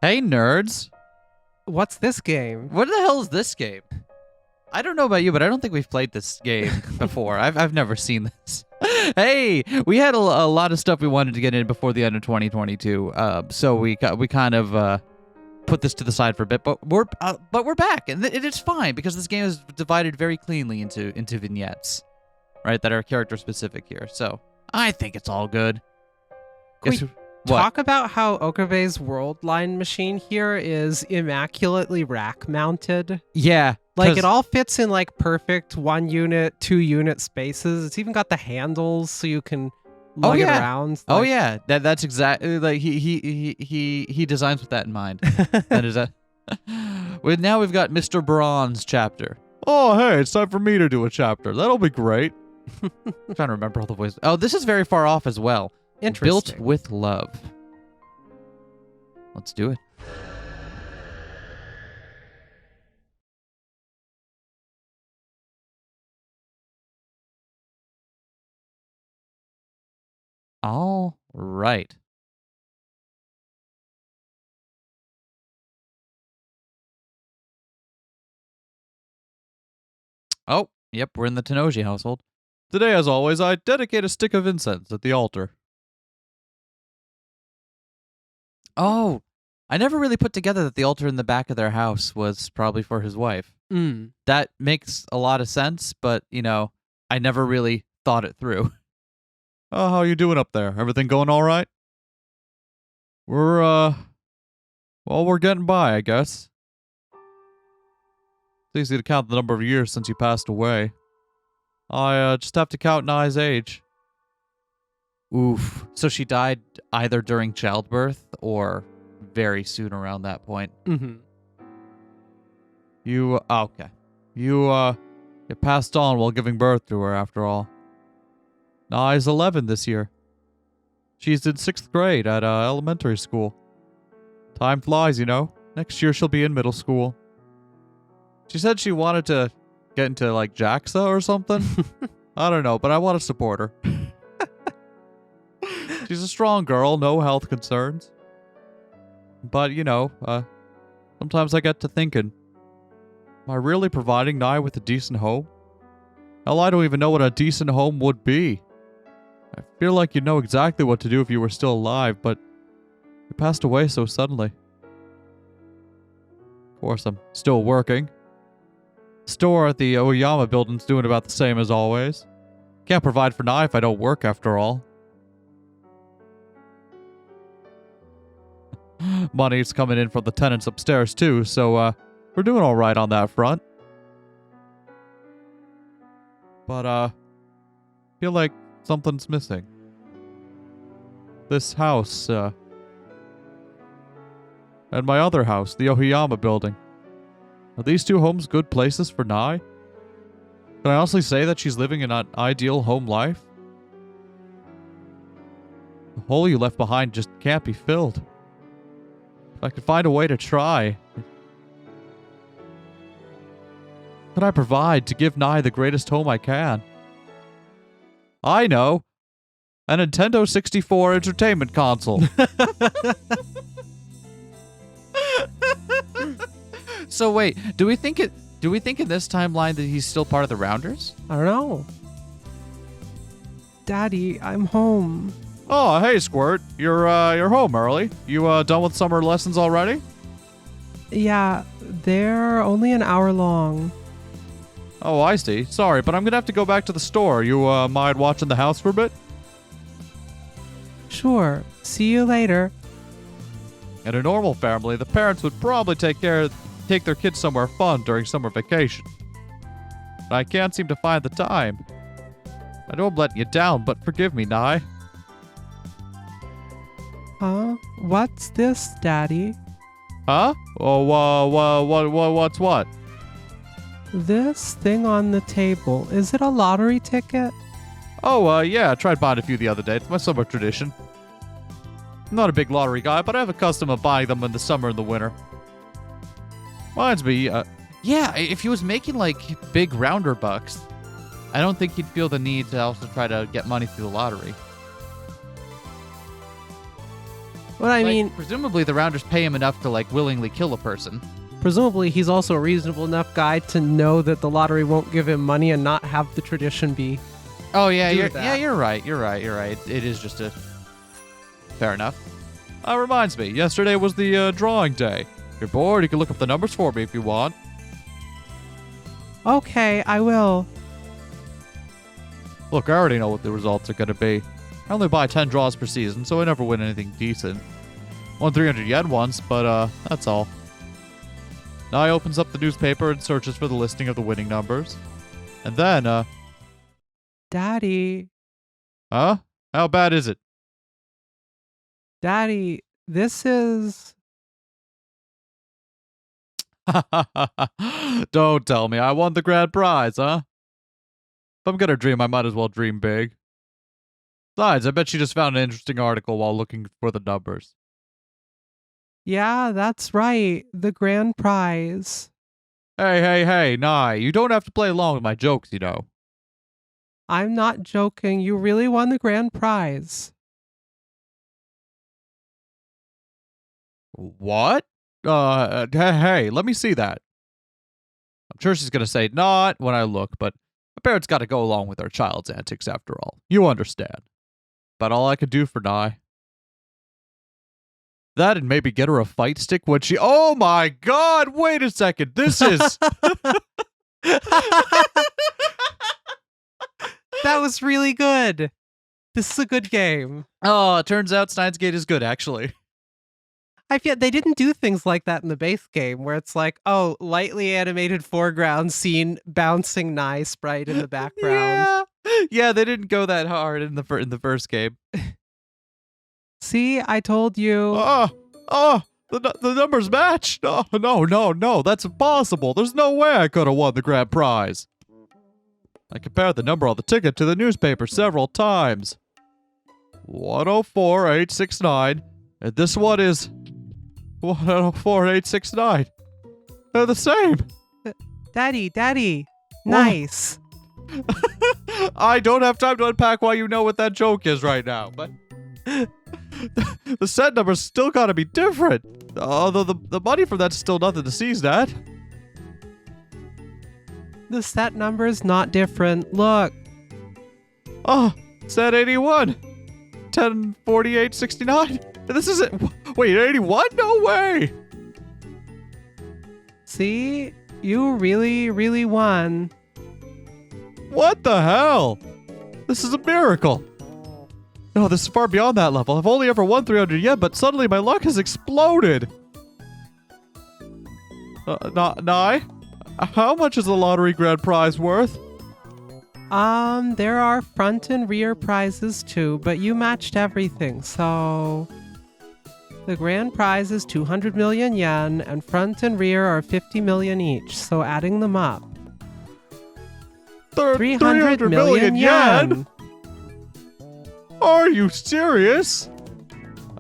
Hey, nerds. What's this game? What the hell is this game? I don't know about you, but I don't think we've played this game before. I've never seen this. Hey, we had a lot of stuff we wanted to get in before the end of 2022. So we kind of put this to the side for a bit, but we're back, and it is fine because this game is divided very cleanly into vignettes, right? That are character specific here. So I think it's all good. Can Yes, we what? talk about how Okabe's world line machine here is immaculately rack mounted? Yeah, Like 'cause- it all fits in like perfect 1 unit, 2 unit spaces. It's even got the handles so you can lug it yeah. around. Oh Like, yeah, that's exactly like he designs with that in mind. That is a. Now we've got Mr. Braun's chapter. Oh hey, it's time for me to do a chapter. That'll be great. I'm trying to remember all the voices. Oh, this is very far off as well. Interesting. Built with love. Let's do it. All right. Oh, yep, we're in the Tenoji household. Today, as always, I dedicate a stick of incense at the altar. Oh, I never really put together that the altar in the back of their house was probably for his wife. Mm. That makes a lot of sense, but, I never really thought it through. Oh, how you doing up there? Everything going all right? We're getting by, I guess. It's easy to count the number of years since you passed away. I just have to count Nai's age. Oof. So she died either during childbirth or very soon around that point. Mm-hmm. Okay. You passed on while giving birth to her, after all. Nai's 11 this year. She's in 6th grade at elementary school. Time flies, Next year she'll be in middle school. She said she wanted to get into, like, JAXA or something. I don't know, but I want to support her. She's a strong girl, no health concerns. But, sometimes I get to thinking, am I really providing Nai with a decent home? Hell, I don't even know what a decent home would be. I feel like you'd know exactly what to do if you were still alive, but you passed away so suddenly. Of course, I'm still working. Store at the Oyama building's doing about the same as always. Can't provide for Nai if I don't work, after all. Money's coming in from the tenants upstairs, too, so, we're doing alright on that front. But, feel like something's missing. This house, and my other house, the Oyama building. Are these two homes good places for Nai? Can I honestly say that she's living an ideal home life? The hole you left behind just can't be filled. If I could find a way to try. What can I provide to give Nai the greatest home I can? I know. A Nintendo 64 entertainment console. So wait, do we think in this timeline that he's still part of the Rounders? I don't know. Daddy, I'm home. Oh, hey Squirt. You're home early. You done with summer lessons already? Yeah, they're only an hour long. Oh, I see. Sorry, but I'm gonna have to go back to the store. You mind watching the house for a bit? Sure. See you later. In a normal family, the parents would probably take their kids somewhere fun during summer vacation. But I can't seem to find the time. I know I'm letting you down, but forgive me, Nai. Huh? What's this, Daddy? Huh? Oh, what's what? This thing on the table, is it a lottery ticket? Oh, yeah, I tried buying a few the other day. It's my summer tradition. I'm not a big lottery guy, but I have a custom of buying them in the summer and the winter. Reminds me, yeah, if he was making, like, big rounder bucks, I don't think he'd feel the need to also try to get money through the lottery. Well, I Like, mean, presumably the rounders pay him enough to like willingly kill a person. presumably he's also a reasonable enough guy to know that the lottery won't give him money and not have the tradition be. Oh yeah, Do that. you're right. It is just a fair enough. Reminds me, yesterday was the drawing day. If you're bored, you can look up the numbers for me if you want. Okay, I will. Look, I already know what the results are gonna be. I only buy 10 draws per season, so I never win anything decent. Won 300 yen once, but that's all. Nai opens up the newspaper and searches for the listing of the winning numbers. And then, Daddy, huh? How bad is it? Daddy, this is... Don't tell me I won the grand prize, huh? If I'm gonna dream, I might as well dream big. Besides, I bet she just found an interesting article while looking for the numbers. Yeah, that's right. The grand prize. Hey, Nai, you don't have to play along with my jokes, you know. I'm not joking. You really won the grand prize. What? Hey, let me see that. I'm sure she's gonna say not when I look, but a parent's gotta go along with our child's antics after all. You understand. But all I could do for Nai. That and maybe get her a fight stick when she... Oh my god, wait a second. This is... That was really good. This is a good game. Oh, it turns out Steins Gate is good, actually. I feel they didn't do things like that in the base game, where it's like, oh, lightly animated foreground scene, bouncing Nai sprite in the background. Yeah, they didn't go that hard in the first game. See, I told you. The numbers match. No, that's impossible. There's no way I could have won the grand prize. I compared the number on the ticket to the newspaper several times. 104869, and this one is 104869. They're the same. Daddy, nice. I don't have time to unpack why you know what that joke is right now, but the set number's still gotta be different. Although the money from that's still nothing to seize that. The set number's not different. Look. Oh, set 81. 104869. This is it. Wait, 81? No way. See? You really won. What the hell? This is a miracle. No, this is far beyond that level. I've only ever won 300 yen, but suddenly my luck has exploded. Nai? How much is the lottery grand prize worth? There are front and rear prizes too, but you matched everything, so... The grand prize is 200 million yen, and front and rear are 50 million each, so adding them up. 300 million yen! Are you serious?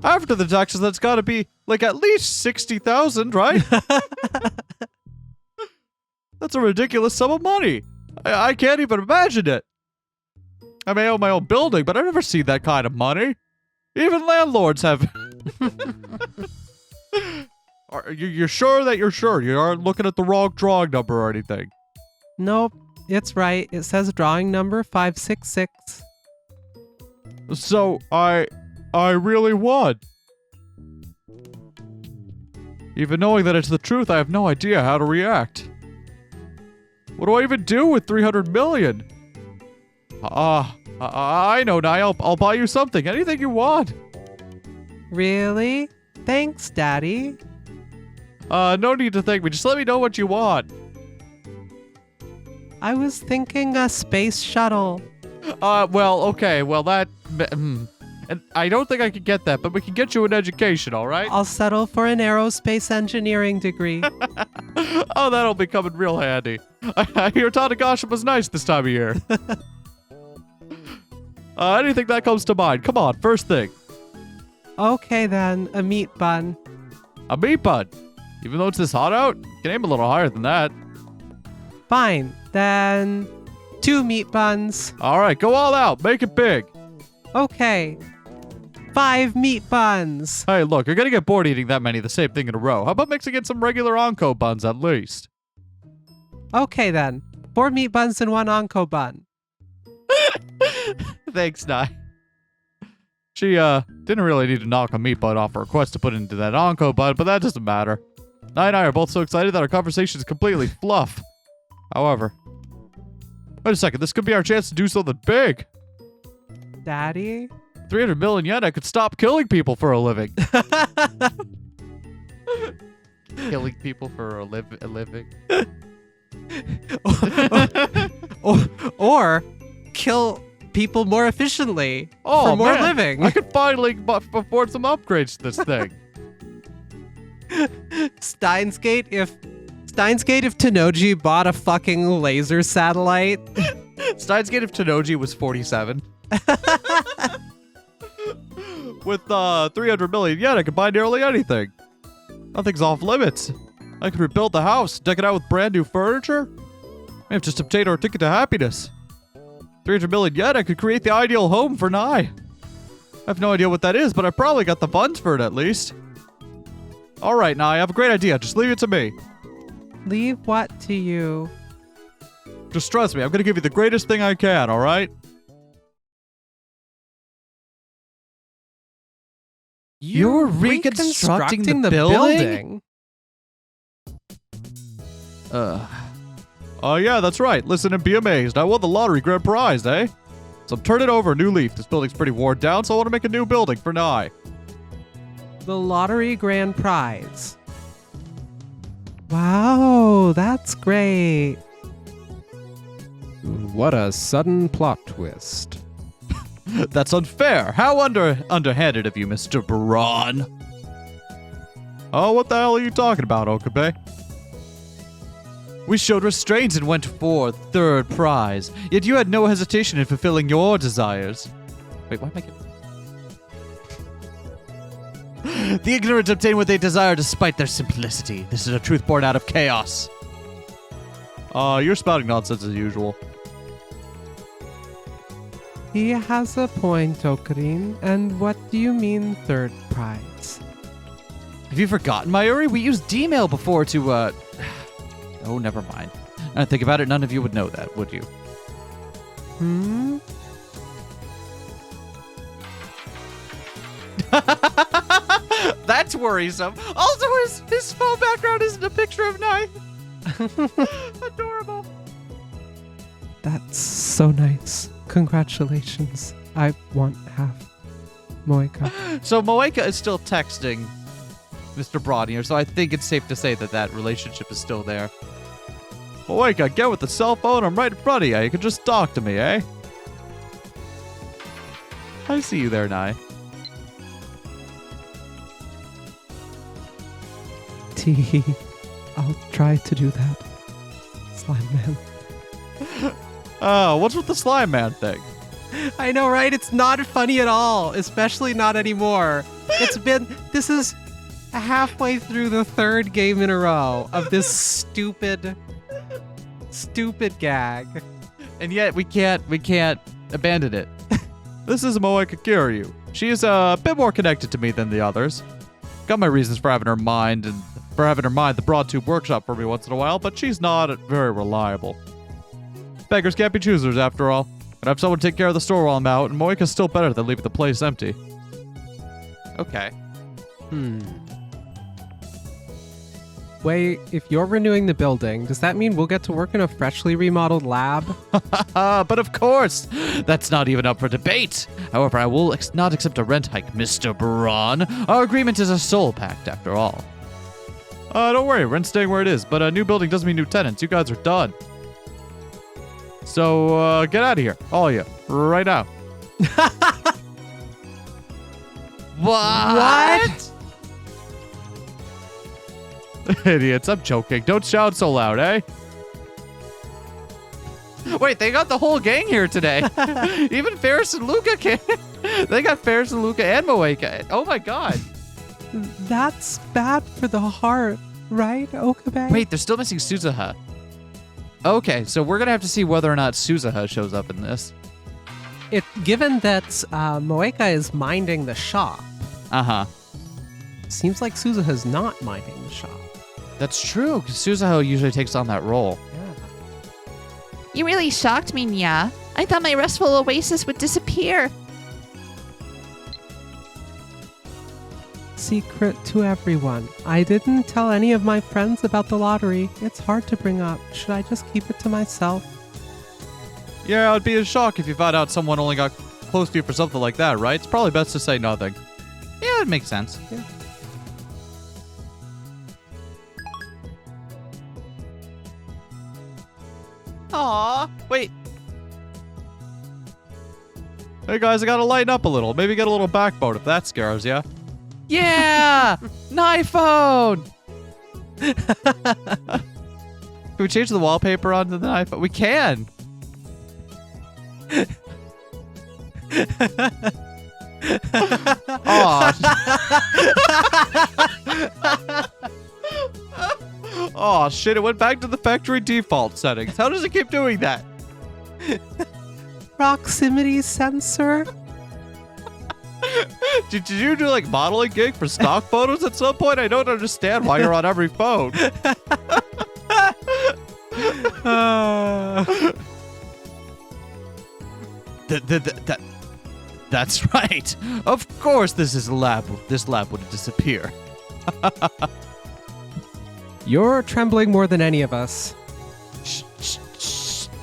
After the taxes, that's gotta be, like, at least 60,000, right? That's a ridiculous sum of money. I can't even imagine it. I may own my own building, but I've never seen that kind of money. Even landlords have... You're sure that you're sure? You aren't looking at the wrong drawing number or anything? Nope, it's right. It says drawing number 566. So, I really won. Even knowing that it's the truth, I have no idea how to react. What do I even do with 300 million? I know, Niall. I'll buy you something. Anything you want. Really? Thanks, Daddy. No need to thank me. Just let me know what you want. I was thinking a space shuttle. Well, okay. Well, that... And I don't think I could get that, but we can get you an education, all right? I'll settle for an aerospace engineering degree. Oh, that'll be coming real handy. I hear Tanagashima nice this time of year. Anything that comes to mind. Come on, first thing. Okay then, a meat bun. A meat bun? Even though it's this hot out? You can aim a little higher than that. Fine, then 2 meat buns. All right, go all out. Make it big. Okay. 5 meat buns. Hey, look, you're gonna get bored eating that many the same thing in a row. How about mixing in some regular Onko buns at least? Okay then. 4 meat buns and 1 Onko bun. Thanks, Nye. She didn't really need to knock a meat bun off her request to put into that Onko bun, but that doesn't matter. Nye and I are both so excited that our conversation is completely fluff. However, wait a second, this could be our chance to do something big. Daddy? 300 million yen, I could stop killing people for a living. Killing people for a living? or kill people more efficiently Oh, for more man, living. I could finally afford some upgrades to this thing. Steins Gate if Tenoji bought a fucking laser satellite. Steins Gate of Tenoji was 47. With 300 million yen, I could buy nearly anything. Nothing's off limits. I could rebuild the house, deck it out with brand new furniture. I have just obtained our ticket to happiness. 300 million yen, I could create the ideal home for Nye. I have no idea what that is, but I probably got the funds for it at least. Alright, Nye, I have a great idea. Just leave it to me. Leave what to you? Just trust me, I'm gonna give you the greatest thing I can, alright? You're reconstructing the building? Oh yeah, that's right. Listen and be amazed. I won the lottery grand prize, eh? So I'm turning over a new leaf. This building's pretty worn down, so I want to make a new building for Nye. The lottery grand prize. Wow, that's great. What a sudden plot twist. That's unfair. How underhanded of you, Mr. Braun. Oh, what the hell are you talking about, Okabe? We showed restraint and went for third prize, yet you had no hesitation in fulfilling your desires. Wait, why am I getting... The ignorant obtain what they desire despite their simplicity. This is a truth born out of chaos. You're spouting nonsense as usual. He has a point, Ocarine. And what do you mean third prize? Have you forgotten, Mayuri? We used D-mail before to, Oh, never mind. Now think about it, none of you would know that, would you? That's worrisome. Also, his phone background isn't a picture of Nye. Adorable. That's so nice. Congratulations. I want half. Moeka. So Moeka is still texting Mr. Braun here, so I think it's safe to say that that relationship is still there. Moeka, get with the cell phone. I'm right in front of you. You can just talk to me, eh? I see you there, Nye. Tee. I'll try to do that. Slime man. What's with the slime man thing? I know, right? It's not funny at all, especially not anymore. This is halfway through the 3rd game in a row of this stupid gag. And yet we can't abandon it. This is Moeka Kiryu. She is a bit more connected to me than the others. Got my reasons for having her mind the Broadtube workshop for me once in a while, but she's not very reliable. Beggars can't be choosers after all. And I have someone to take care of the store while I'm out, and Moeka's still better than leaving the place empty. Okay. Wait, if you're renewing the building, does that mean we'll get to work in a freshly remodeled lab? But of course! That's not even up for debate! However, I will not accept a rent hike, Mr. Braun. Our agreement is a soul pact, after all. Don't worry, rent's staying where it is, but a new building doesn't mean new tenants. You guys are done. So, get out of here. All of you. Right now. What? Idiots, I'm joking. Don't shout so loud, eh? Wait, they got the whole gang here today. Even Ferris and Luca came. They got Ferris and Luca and Moeka. Oh my god. That's bad for the heart, right, Okabe? Wait, they're still missing Suzuha. Okay, so we're gonna have to see whether or not Suzuha shows up in this. Given that Moeka is minding the shop, Uh-huh. seems like Suzuha's not minding the shop. That's true, because Suzuho usually takes on that role. Yeah. You really shocked me, Nya. I thought my restful oasis would disappear. Secret to everyone. I didn't tell any of my friends about the lottery. It's hard to bring up. Should I just keep it to myself? Yeah, I'd be in shock if you found out someone only got close to you for something like that, right? It's probably best to say nothing. Yeah, it makes sense. Yeah. Aww. Wait. Hey guys, I gotta lighten up a little. Maybe get a little backbone if that scares ya. Yeah! An iPhone! Can we change the wallpaper onto the iPhone? We can! Oh shit, it went back to the factory default settings. How does it keep doing that? Proximity sensor? Did you do like modeling gig for stock photos at some point? I don't understand why you're on every phone. That's right. Of course this lab would disappear. You're trembling more than any of us.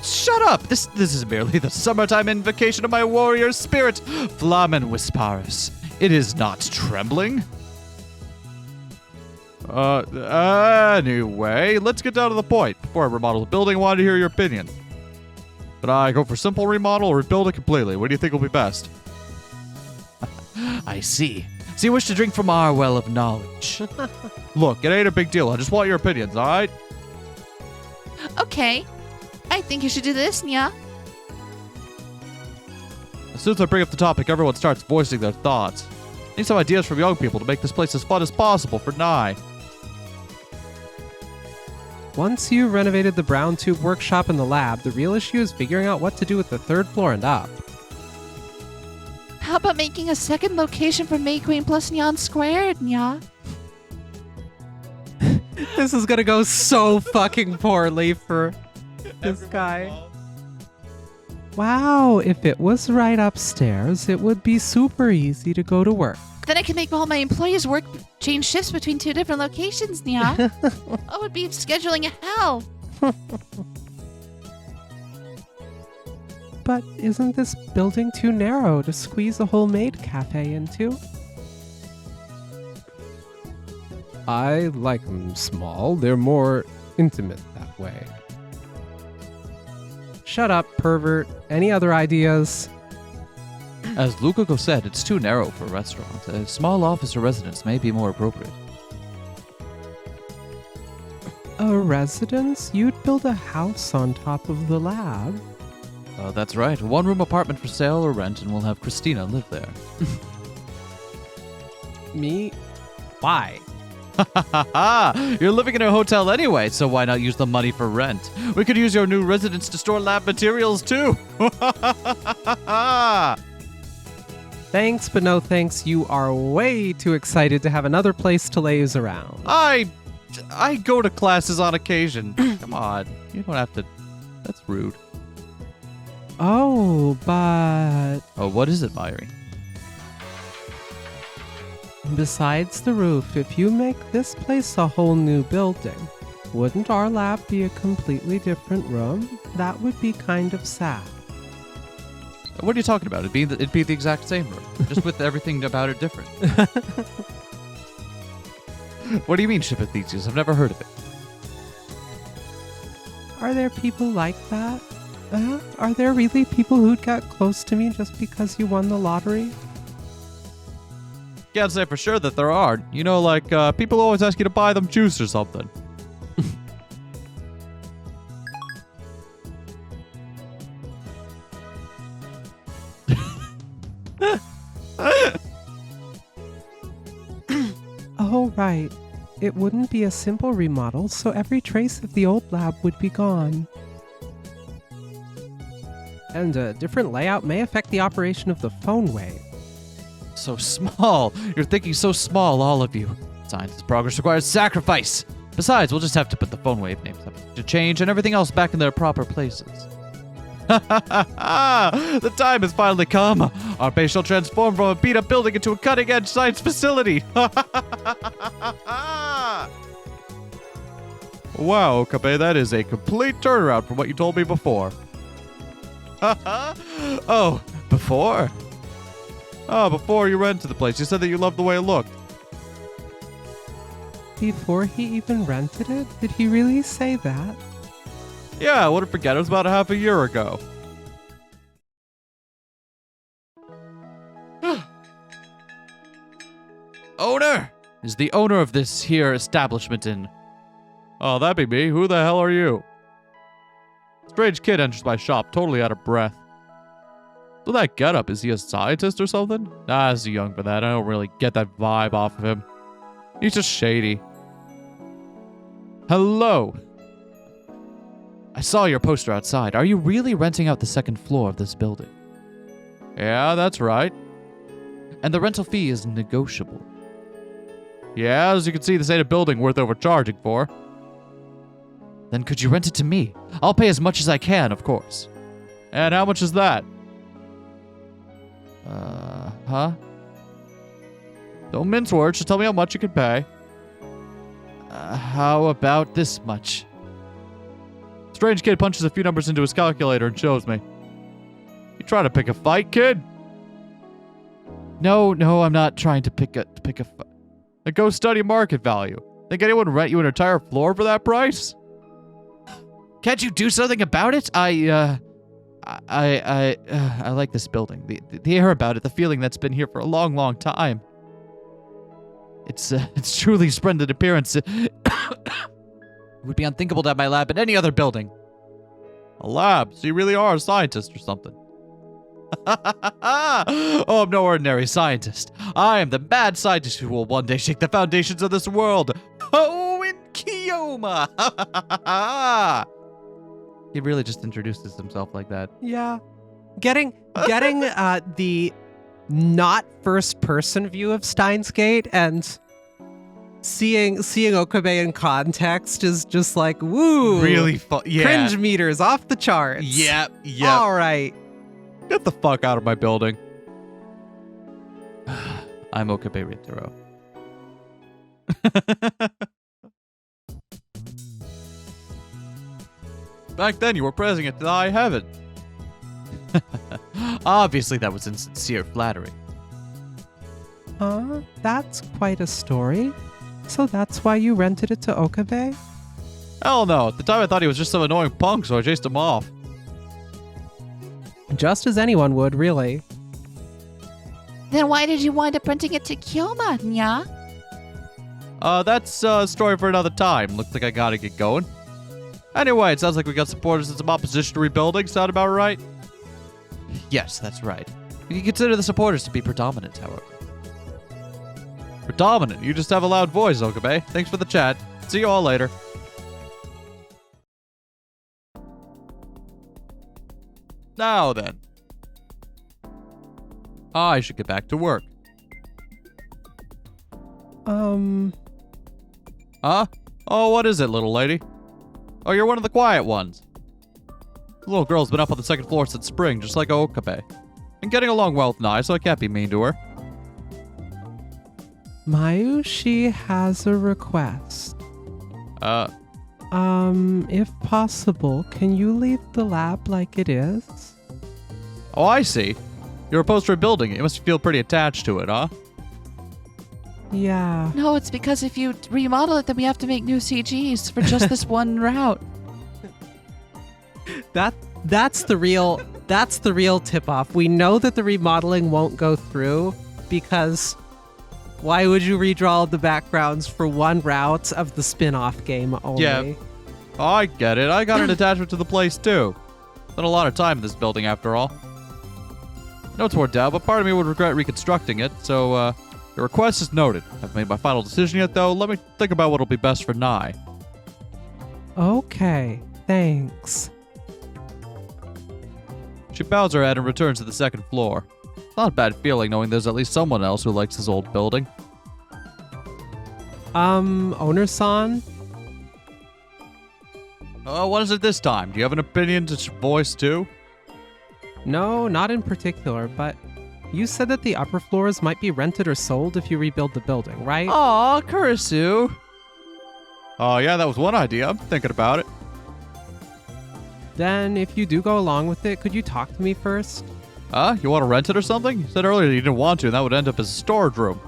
Shut up! This is merely the summertime invocation of my warrior spirit, Flamen Whisparus. It is not trembling. Anyway, let's get down to the point. Before I remodel the building, I wanted to hear your opinion. Should I go for simple remodel or rebuild it completely? What do you think will be best? I see. So you wish to drink from our well of knowledge. Look, it ain't a big deal. I just want your opinions, alright? Okay. I think you should do this, Nya. As soon as I bring up the topic, everyone starts voicing their thoughts. I need some ideas from young people to make this place as fun as possible for Nye. Once you renovated the brown tube workshop and the lab, the real issue is figuring out what to do with the third floor and up. How about making a second location for May Queen plus Neon Squared, Nya? This is gonna go so fucking poorly for this guy. Wow, if it was right upstairs, it would be super easy to go to work. Then I can make all my employees change shifts between two different locations, Nya. Oh, it would be scheduling hell. But isn't this building too narrow to squeeze a whole maid cafe into? I like them small. They're more intimate that way. Shut up, pervert. Any other ideas? As Lukaku said, it's too narrow for a restaurant. A small office or residence may be more appropriate. A residence? You'd build a house on top of the lab. That's right. A one-room apartment for sale or rent, and we'll have Christina live there. Me? Why? You're living in a hotel anyway, so why not use the money for rent? We could use your new residence to store lab materials, too. Thanks, but no thanks. You are way too excited to have another place to laze around. I go to classes on occasion. Come on. You don't have to. That's rude. Oh, but... Oh, what is it, Myri? Besides the roof, if you make this place a whole new building, wouldn't our lab be a completely different room? That would be kind of sad. What are you talking about? It'd be the exact same room, just with everything about it different. What do you mean, Shipathesius? I've never heard of it. Are there people like that? Are there really people who'd get close to me just because you won the lottery? Can't say for sure that there are. You know, like, people always ask you to buy them juice or something. Oh, right. It wouldn't be a simple remodel, so every trace of the old lab would be gone. and a different layout may affect the operation of the phone wave. So small. You're thinking so small, all of you. Science's progress requires sacrifice. Besides, we'll just have to put the phone wave names up to change and everything else back in their proper places. The time has finally come. Our base shall transform from a beat-up building into a cutting-edge science facility. Wow, Okabe, that is a complete turnaround from what you told me before. Oh, before? Oh, before you rented the place, you said that you loved the way it looked. Before he even rented it? Did he really say that? Yeah, I wouldn't forget. It was about a half a year ago. Owner! Is the owner of this here establishment in... Oh, that'd be me. Who the hell are you? Strange kid enters my shop, totally out of breath. So that getup, is he a scientist or something? Nah, he's too young for that. I don't really get that vibe off of him. He's just shady. Hello. I saw your poster outside. Are you really renting out the second floor of this building? Yeah, that's right. And the rental fee is negotiable. Yeah, as you can see, this ain't a building worth overcharging for. Then could you rent it to me? I'll pay as much as I can, of course. And how much is that? Huh? Don't mince words, just tell me how much you can pay. How about this much? Strange kid punches a few numbers into his calculator and shows me. You trying to pick a fight, kid? No, I'm not trying to pick a fight. Then go study market value. Think anyone would rent you an entire floor for that price? Can't you do something about it? I like this building. The air about it, the feeling that's been here for a long, long time. It's truly splendid appearance. It would be unthinkable to have my lab in any other building. A lab? So you really are a scientist or something? Oh, I'm no ordinary scientist. I am the mad scientist who will one day shake the foundations of this world. Oh, in Kiyoma! He really just introduces himself like that. Yeah. Getting the not first person view of Steins Gate and seeing Okabe in context is just like, woo. Really fun. Yeah. Cringe meters off the charts. Yep. All right. Get the fuck out of my building. I'm Okabe Ritaro. Back then, you were praising it to the high heaven. Obviously, that was insincere flattery. That's quite a story. So that's why you rented it to Okabe? Hell no. At the time, I thought he was just some annoying punk, so I chased him off. Just as anyone would, really. Then why did you wind up renting it to Kyoma, nya? That's a story for another time. Looks like I gotta get going. Anyway, it sounds like we got supporters and some opposition to rebuilding. Sound about right? Yes, that's right. You can consider the supporters to be predominant, however. Predominant? You just have a loud voice, Okabe. Thanks for the chat. See you all later. Now then. I should get back to work. Huh? Oh, what is it, little lady? Oh, you're one of the quiet ones. The little girl's been up on the second floor since spring, just like Okabe. And getting along well with Nai, so I can't be mean to her. Mayushi has a request. If possible, can you leave the lab like it is? Oh, I see. You're opposed to rebuilding it. You must feel pretty attached to it, huh? Yeah. No, it's because if you remodel it, then we have to make new CGs for just this one route. That's the real tip-off. We know that the remodeling won't go through because why would you redraw all the backgrounds for one route of the spin-off game only? Yeah. Oh, I get it. I got an attachment to the place, too. Spent a lot of time in this building, after all. I know it's worn down, but part of me would regret reconstructing it, so, your request is noted. I haven't made my final decision yet, though. Let me think about what'll be best for Nai. Okay, thanks. She bows her head and returns to the second floor. It's not a bad feeling knowing there's at least someone else who likes his old building. Owner-san? What is it this time? Do you have an opinion to voice too? No, not in particular, but you said that the upper floors might be rented or sold if you rebuild the building, right? Aw, Kurisu. Oh, yeah, that was one idea. I'm thinking about it. Then, if you do go along with it, could you talk to me first? You want to rent it or something? You said earlier you didn't want to, and that would end up as a storage room.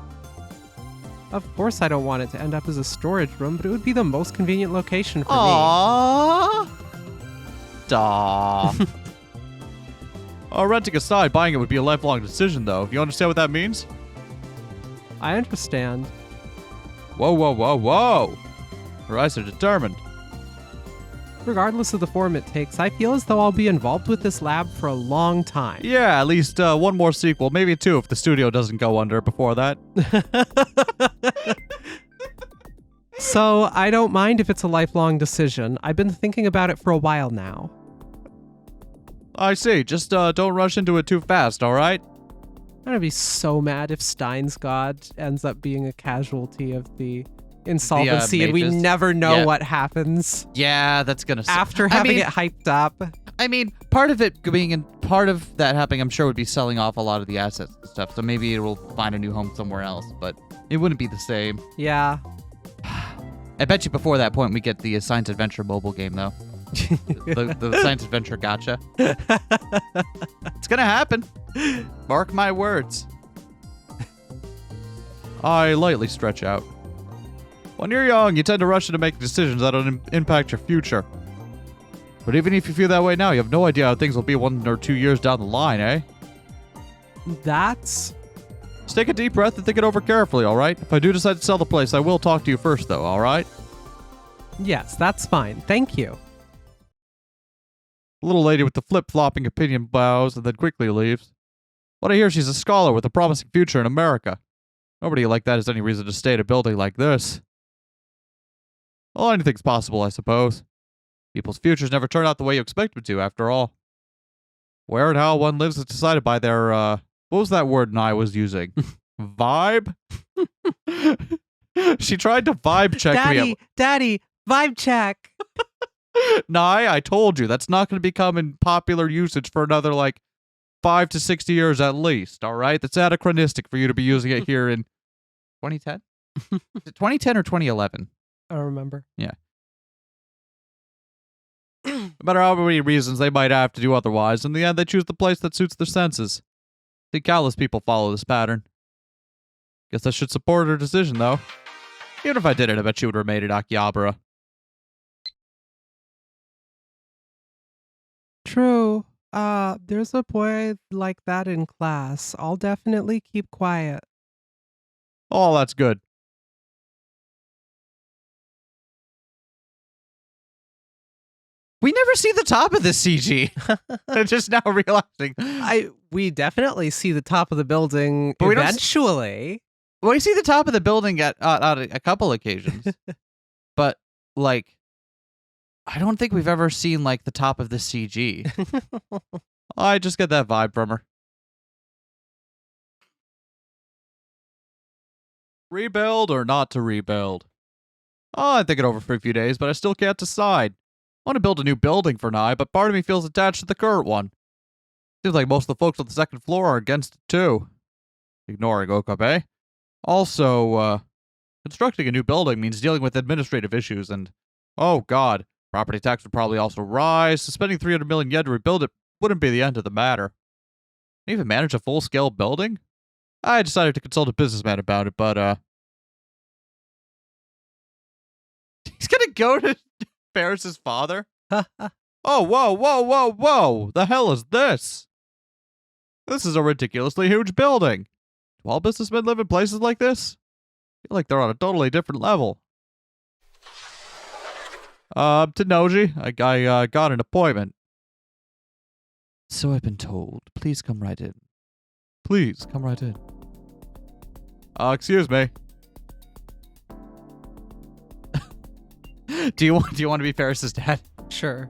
Of course I don't want it to end up as a storage room, but it would be the most convenient location for me. Aww. Daw. Renting aside, buying it would be a lifelong decision, though. Do you understand what that means? I understand. Whoa, whoa, whoa, whoa. Your eyes are determined. Regardless of the form it takes, I feel as though I'll be involved with this lab for a long time. Yeah, at least one more sequel, maybe two if the studio doesn't go under before that. So, I don't mind if it's a lifelong decision. I've been thinking about it for a while now. I see. Just don't rush into it too fast, all right? I'm gonna be so mad if Steins God ends up being a casualty of the insolvency and we mages. never know Yeah. what happens Yeah, that's gonna suck. after having mean- it hyped up. I mean, part of it being in part of that happening, I'm sure, would be selling off a lot of the assets and stuff. So maybe it will find a new home somewhere else, but it wouldn't be the same. Yeah. I bet you before that point we get the Science Adventure mobile game though. the Science Adventure gotcha. It's gonna happen. Mark my words. I lightly stretch out. When you're young, you tend to rush into making decisions that will impact your future. But even if you feel that way now, you have no idea how things will be 1 or 2 years down the line, eh? That's... Just take a deep breath and think it over carefully, alright? If I do decide to sell the place, I will talk to you first, though, alright? Yes, that's fine. Thank you. The little lady with the flip-flopping opinion bows and then quickly leaves. But I hear she's a scholar with a promising future in America. Nobody like that has any reason to stay in a building like this. Well, anything's possible, I suppose. People's futures never turn out the way you expect them to, after all. Where and how one lives is decided by their, what was that word I was using? Vibe? She tried to vibe check me. Daddy, vibe check. Nye, I told you, that's not going to become in popular usage for another, 5 to 60 years at least, all right? That's anachronistic for you to be using it here in 2010? Is it 2010 or 2011? I don't remember. Yeah. No matter how many reasons they might have to do otherwise, in the end they choose the place that suits their senses. I think countless people follow this pattern. Guess I should support her decision, though. Even if I didn't, I bet she would remain in Akihabara. True. There's a boy like that in class. I'll definitely keep quiet. Oh, that's good. We never see the top of this CG. I'm just now realizing. We definitely see the top of the building But we don't eventually. Well, we see the top of the building at a couple occasions. But, I don't think we've ever seen, the top of the CG. I just get that vibe from her. Rebuild or not to rebuild? Oh, I think it over for a few days, but I still can't decide. I want to build a new building for now, but part of me feels attached to the current one. Seems like most of the folks on the second floor are against it too. Ignoring Okabe. Also, constructing a new building means dealing with administrative issues and, oh god, property tax would probably also rise. So spending 300 million yen to rebuild it wouldn't be the end of the matter. Can you even manage a full-scale building? I decided to consult a businessman about it, but, he's gonna go to Ferris's father? Oh, whoa, whoa, whoa, whoa! The hell is this? This is a ridiculously huge building. Do all businessmen live in places like this? I feel like they're on a totally different level. To Noji, I got an appointment. So I've been told. Please come right in. Please, come right in. Excuse me. Do you want to be Ferris's dad? Sure.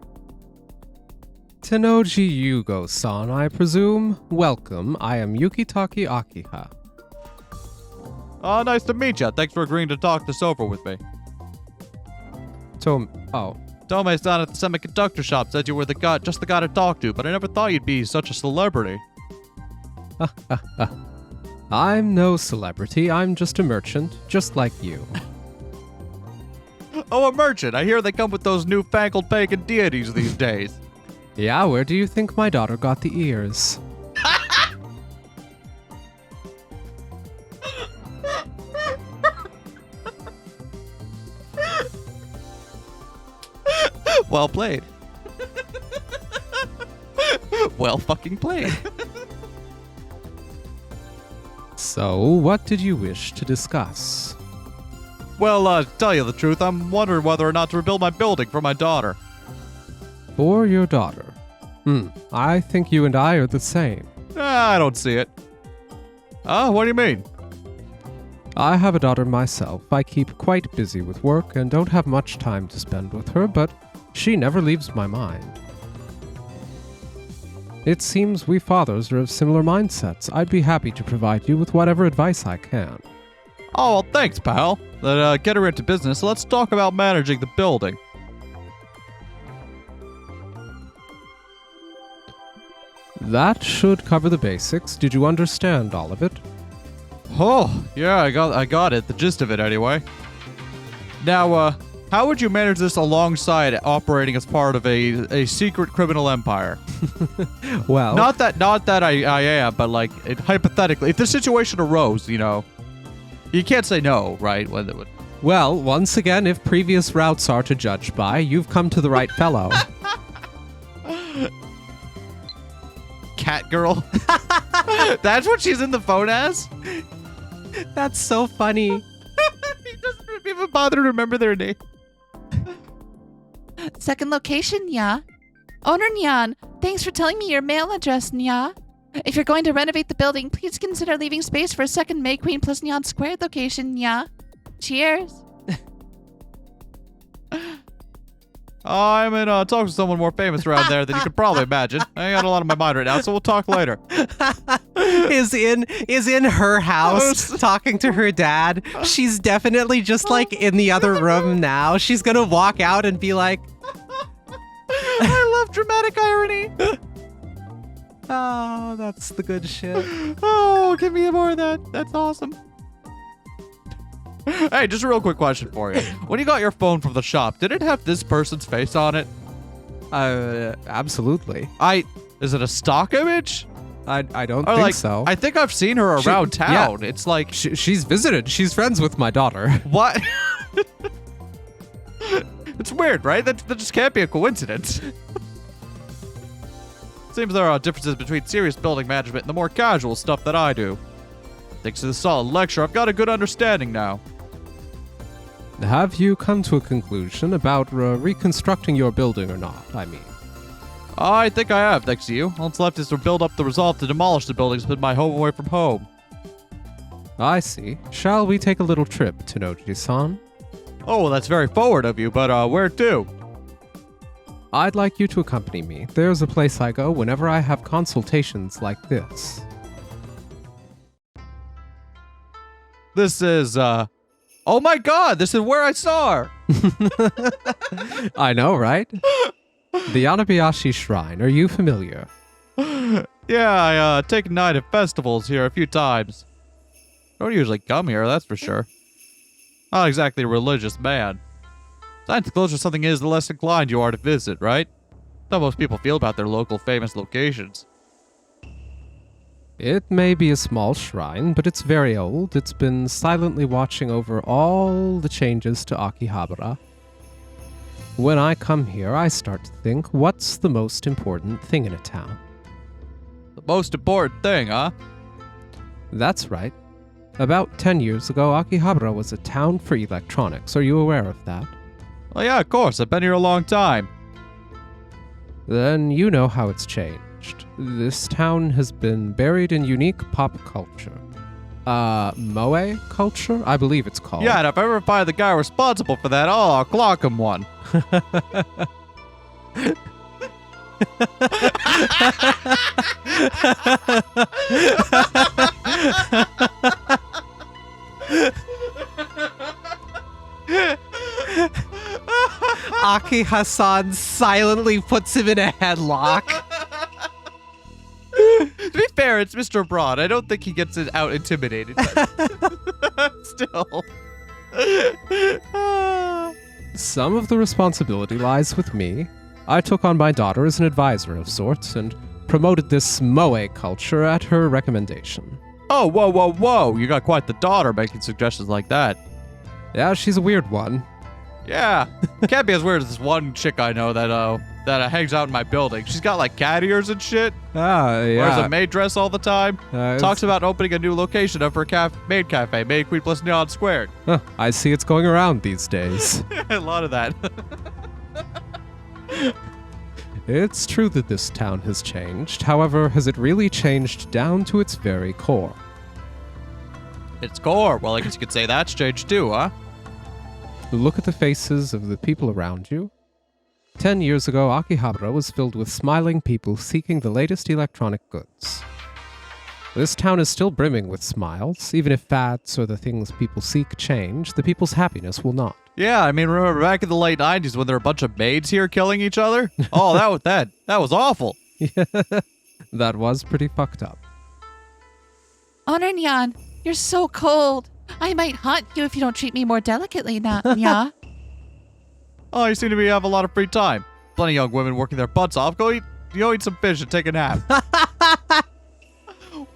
Tennoji Yugo-san, I presume. Welcome, I am Yukitaki Akiha. Oh, nice to meet you. Thanks for agreeing to talk this over with me. Tomei-san at the semiconductor shop said you were just the guy to talk to, but I never thought you'd be such a celebrity. I'm no celebrity, I'm just a merchant, just like you. Oh, a merchant. I hear they come with those newfangled pagan deities these days. Yeah, where do you think my daughter got the ears? Well played. Well fucking played. So, what did you wish to discuss? Well, to tell you the truth, I'm wondering whether or not to rebuild my building for my daughter. For your daughter? I think you and I are the same. I don't see it. What do you mean? I have a daughter myself. I keep quite busy with work and don't have much time to spend with her, but she never leaves my mind. It seems we fathers are of similar mindsets. I'd be happy to provide you with whatever advice I can. Oh, well, thanks, pal. Get her into business. Let's talk about managing the building. That should cover the basics. Did you understand all of it? Oh, yeah, I got it. The gist of it, anyway. Now, how would you manage this alongside operating as part of a secret criminal empire? Well, not that I am, but like hypothetically, if the situation arose, you can't say no, right? Well, once again, if previous routes are to judge by, you've come to the right fellow. Catgirl. That's what she's in the phone as? That's so funny. He doesn't even bother to remember their name. Second location, Nya. Owner Nyan, thanks for telling me your mail address, Nya. If you're going to renovate the building, please consider leaving space for a second May Queen plus Nyan Squared location, Nya. Cheers. I'm in talk to someone more famous around there than you could probably imagine. I got a lot on my mind right now, so we'll talk later. is in her house talking to her dad. She's definitely just like in the other room now. She's gonna walk out and be like, I love dramatic irony. oh, that's the good shit. Oh, give me more of that. That's awesome. Hey, just a real quick question for you. When you got your phone from the shop, did it have this person's face on it? Absolutely. Is it a stock image? I don't think so. I think I've seen her around town. Yeah. It's like she's visited. She's friends with my daughter. What? It's weird, right? That just can't be a coincidence. Seems there are differences between serious building management and the more casual stuff that I do. Thanks to this solid lecture, I've got a good understanding now. Have you come to a conclusion about reconstructing your building or not, I mean? I think I have, thanks to you. All that's left is to build up the resolve to demolish the buildings and put my home away from home. I see. Shall we take a little trip, Tennoji-san? Oh, well, that's very forward of you, but where to? I'd like you to accompany me. There's a place I go whenever I have consultations like this. This is, oh my god, this is where I saw her! I know, right? The Anabayashi Shrine, are you familiar? Yeah, I taken night at festivals here a few times. I don't usually come here, that's for sure. Not exactly a religious man. Besides, the closer something is, the less inclined you are to visit, right? That's how most people feel about their local famous locations. It may be a small shrine, but it's very old. It's been silently watching over all the changes to Akihabara. When I come here, I start to think, what's the most important thing in a town? The most important thing, huh? That's right. About 10 years ago, Akihabara was a town for electronics. Are you aware of that? Well, yeah, of course. I've been here a long time. Then you know how it's changed. This town has been buried in unique pop culture. Moe culture? I believe it's called. Yeah, and if I ever find the guy responsible for that, I'll clock him one. Aki Hassan silently puts him in a headlock. To be fair, it's Mr. Broad. I don't think he gets it out intimidated. But still. Some of the responsibility lies with me. I took on my daughter as an advisor of sorts and promoted this moe culture at her recommendation. Oh, whoa, whoa, whoa. You got quite the daughter making suggestions like that. Yeah, she's a weird one. Yeah. Can't be as weird as this one chick I know that hangs out in my building. She's got like cat ears and shit. Wears a maid dress all the time. Talks about opening a new location of her maid cafe, Maid Queen plus Neon Squared. Huh, I see it's going around these days. A lot of that. It's true that this town has changed. However, has it really changed down to its very core? Its core. Well, I guess you could say that's changed too, huh? Look at the faces of the people around you. 10 years ago, Akihabara was filled with smiling people seeking the latest electronic goods. This town is still brimming with smiles. Even if fads or the things people seek change, the people's happiness will not. Yeah, I mean, remember back in the late 90s when there were a bunch of maids here killing each other? Oh, that was awful. That was pretty fucked up. Owner Nyan, you're so cold. I might haunt you if you don't treat me more delicately, Nya. Oh, you seem to have a lot of free time. Plenty of young women working their butts off. Go eat some fish and take a nap.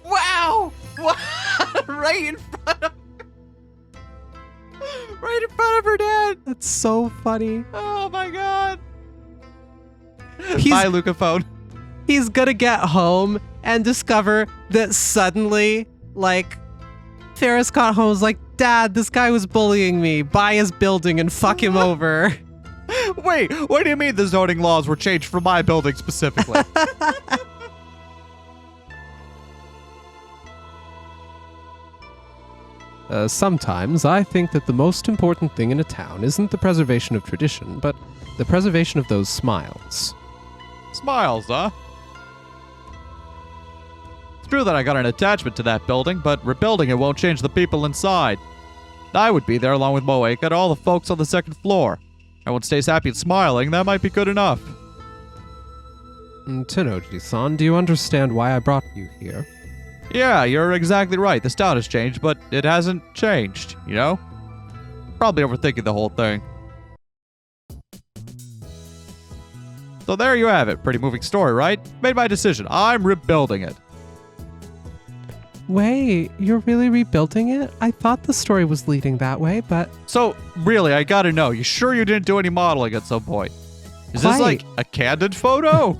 Wow! What? Right in front of her dad. That's so funny. Oh my god. He's- Bye, Luca phone. He's gonna get home and discover that suddenly, like, Ferris got home, was like, Dad, this guy was bullying me. Buy his building and fuck him over. Wait, what do you mean the zoning laws were changed for my building specifically? Sometimes I think that the most important thing in a town isn't the preservation of tradition, but the preservation of those smiles. Smiles, huh? It's true that I got an attachment to that building, but rebuilding it won't change the people inside. I would be there along with Moek and all the folks on the second floor. Everyone stays happy and smiling, that might be good enough. Tennoji-san, do you understand why I brought you here? Yeah, you're exactly right. The town has changed, but it hasn't changed, you know? Probably overthinking the whole thing. So there you have it. Pretty moving story, right? Made my decision. I'm rebuilding it. Wait, you're really rebuilding it? I thought the story was leading that way, but... So, really, I gotta know, you sure you didn't do any modeling at some point? Is this like a candid photo?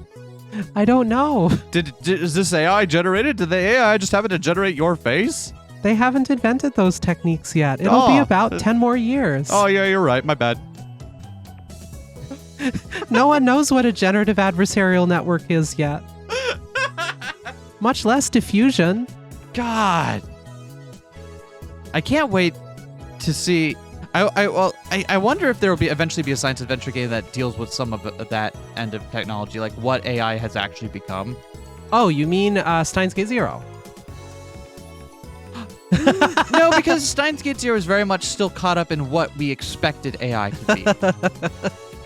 I don't know. Is this AI generated? Did the AI just happen to generate your face? They haven't invented those techniques yet. It'll be about 10 more years. Oh, yeah, you're right. My bad. No one knows what a generative adversarial network is yet. Much less diffusion. God. I can't wait to see. I wonder if there will eventually be a science adventure game that deals with some of that end of technology, like what AI has actually become. Oh, you mean Steins Gate Zero? No, because Steins Gate Zero is very much still caught up in what we expected AI to be.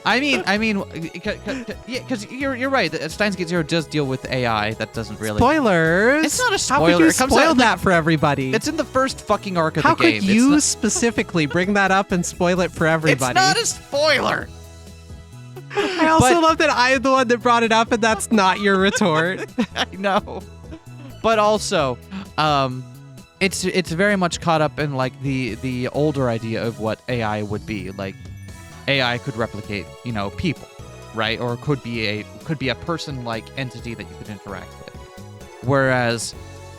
I mean, because you're right. Steins Gate Zero does deal with AI. That doesn't really. Spoilers. It's not a spoiler. How could you It comes spoil out- that for everybody? It's in the first fucking arc of How the game. could you specifically bring that up and spoil it for everybody? It's not a spoiler. I also but- love that I am the one that brought it up, and that's not your retort. I know, but also, it's very much caught up in like the older idea of what AI would be. Like, AI could replicate, people, right? Or could be a person-like entity that you could interact with. Whereas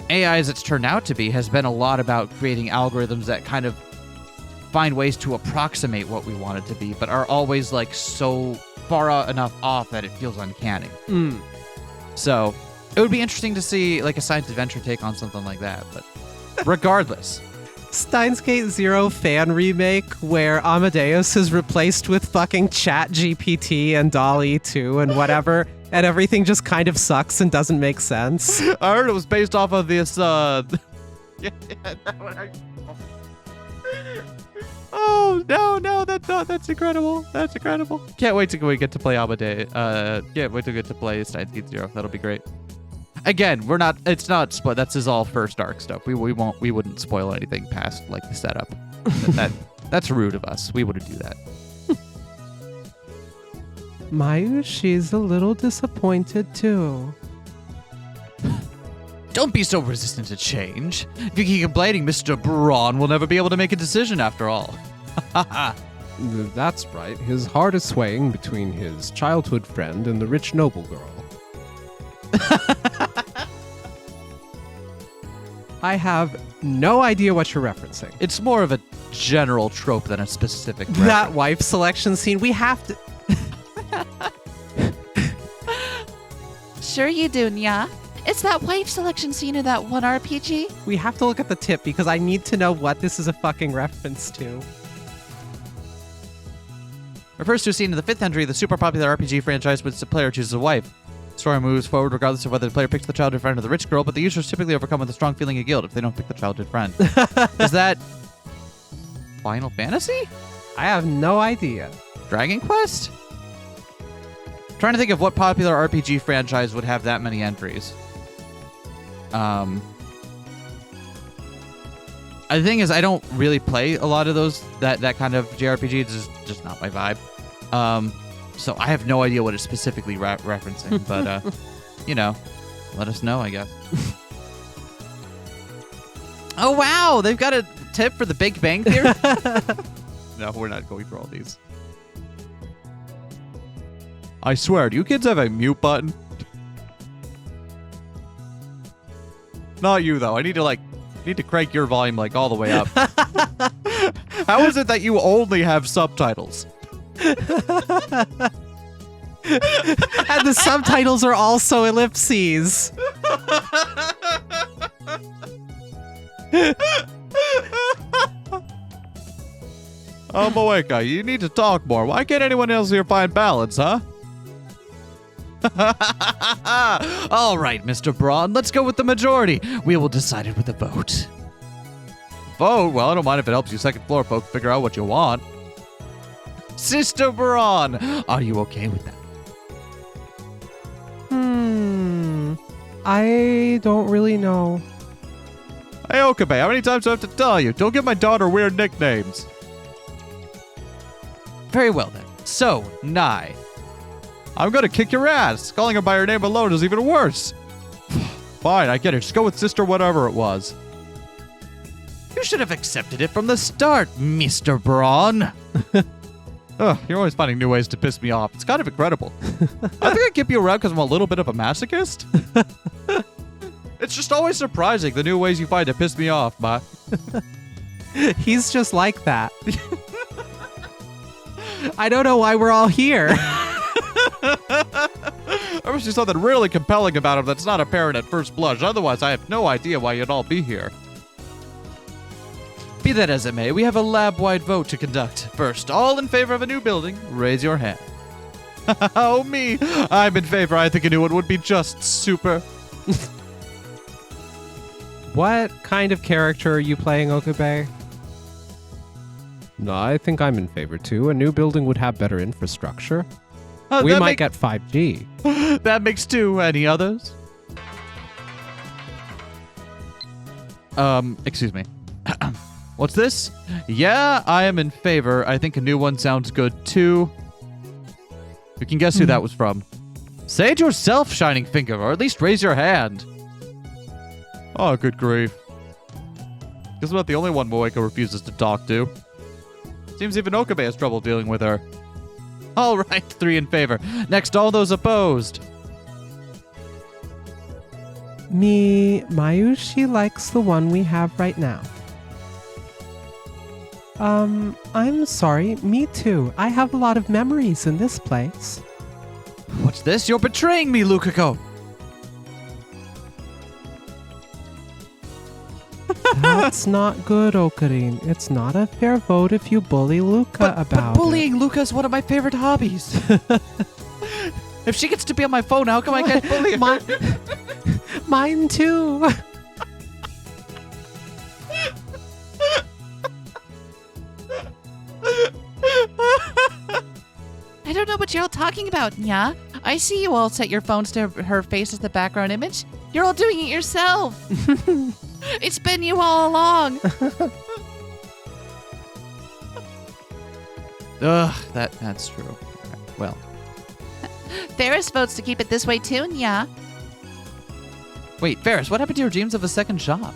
AI, as it's turned out to be, has been a lot about creating algorithms that kind of find ways to approximate what we want it to be, but are always like so far enough off that it feels uncanny. So it would be interesting to see like a science adventure take on something like that. But regardless. Steins Gate Zero fan remake where Amadeus is replaced with fucking Chat GPT and DALL-E 2 and whatever And everything just kind of sucks and doesn't make sense. I heard it was based off of this, Oh, no, that's incredible. That's incredible. Can't wait till we get to play Amadeus. Can't wait to get to play Steins Gate 0. That'll be great. Again, it's not spoil. That's his all first arc stuff. We wouldn't spoil anything past like the setup. That's rude of us. We wouldn't do that. Mayushi's a little disappointed too. Don't be so resistant to change. If you keep complaining, Mr. Braun will never be able to make a decision after all. That's right. His heart is swaying between his childhood friend and the rich noble girl. I have no idea what you're referencing. It's more of a general trope than a specific That reference. wife selection scene, we have to... Sure you do, Nya. It's that wife selection scene of that one RPG. We have to look at the tip because I need to know what this is a fucking reference to. Refers to a scene in the 5th entry of the super popular RPG franchise which the player chooses a wife. The story moves forward regardless of whether the player picks the childhood friend or the rich girl, but the user is typically overcome with a strong feeling of guilt if they don't pick the childhood friend. Is that Final Fantasy? I have no idea. Dragon Quest? Trying to think of what popular RPG franchise would have that many entries. The thing is, I don't really play a lot of those, that kind of JRPG. It's just not my vibe. So I have no idea what it's specifically referencing, but, let us know, I guess. Oh, wow! They've got a tip for the Big Bang Theory? No, we're not going through all these. I swear, do you kids have a mute button? Not you, though. I need to crank your volume, all the way up. How is it that you only have subtitles? And the subtitles are also ellipses. Oh, Moeka, you need to talk more. Why can't anyone else here find balance, huh? All right, Mr. Braun, let's go with the majority. We will decide it with a vote. Vote? Well, I don't mind if it helps you second floor folks figure out what you want. Sister Braun, are you okay with that? I don't really know. Hey, Okabe, how many times do I have to tell you? Don't give my daughter weird nicknames. Very well, then. So, Nai. I'm gonna kick your ass. Calling her by her name alone is even worse. Fine, I get it. Just go with sister whatever it was. You should have accepted it from the start, Mr. Braun. Ugh, you're always finding new ways to piss me off. It's kind of incredible. I think I keep you around because I'm a little bit of a masochist. It's just always surprising the new ways you find to piss me off, Ma. He's just like that. I don't know why we're all here. There must be something really compelling about him that's not apparent at first blush. Otherwise, I have no idea why you'd all be here. Be that as it may, we have a lab-wide vote to conduct. First, all in favor of a new building, raise your hand. Oh, me. I'm in favor. I think a new one would be just super. What kind of character are you playing, Okabe? No, I think I'm in favor too. A new building would have better infrastructure. We might get 5G. That makes two. Any others? Excuse me. What's this? Yeah, I am in favor. I think a new one sounds good too. You can guess who that was from. Say it yourself, Shining Finger, or at least raise your hand. Oh, good grief. Guess I'm not the only one Moeka refuses to talk to. Seems even Okabe has trouble dealing with her. All right, 3 in favor. Next, all those opposed. Mayushi likes the one we have right now. I'm sorry, me too. I have a lot of memories in this place. What's this? You're betraying me, Lukako. That's not good, Okarin. It's not a fair vote if you bully Luca about But bullying Luca is one of my favorite hobbies. If she gets to be on my phone, how come I can't bully her? Mine too. I don't know what you're all talking about, Nya. I see you all set your phones to her face as the background image. You're all doing it yourself. It's been you all along. Ugh, that's true. Right, well, Ferris votes to keep it this way too, Nya. wait, Ferris, what happened to your dreams of a second shop?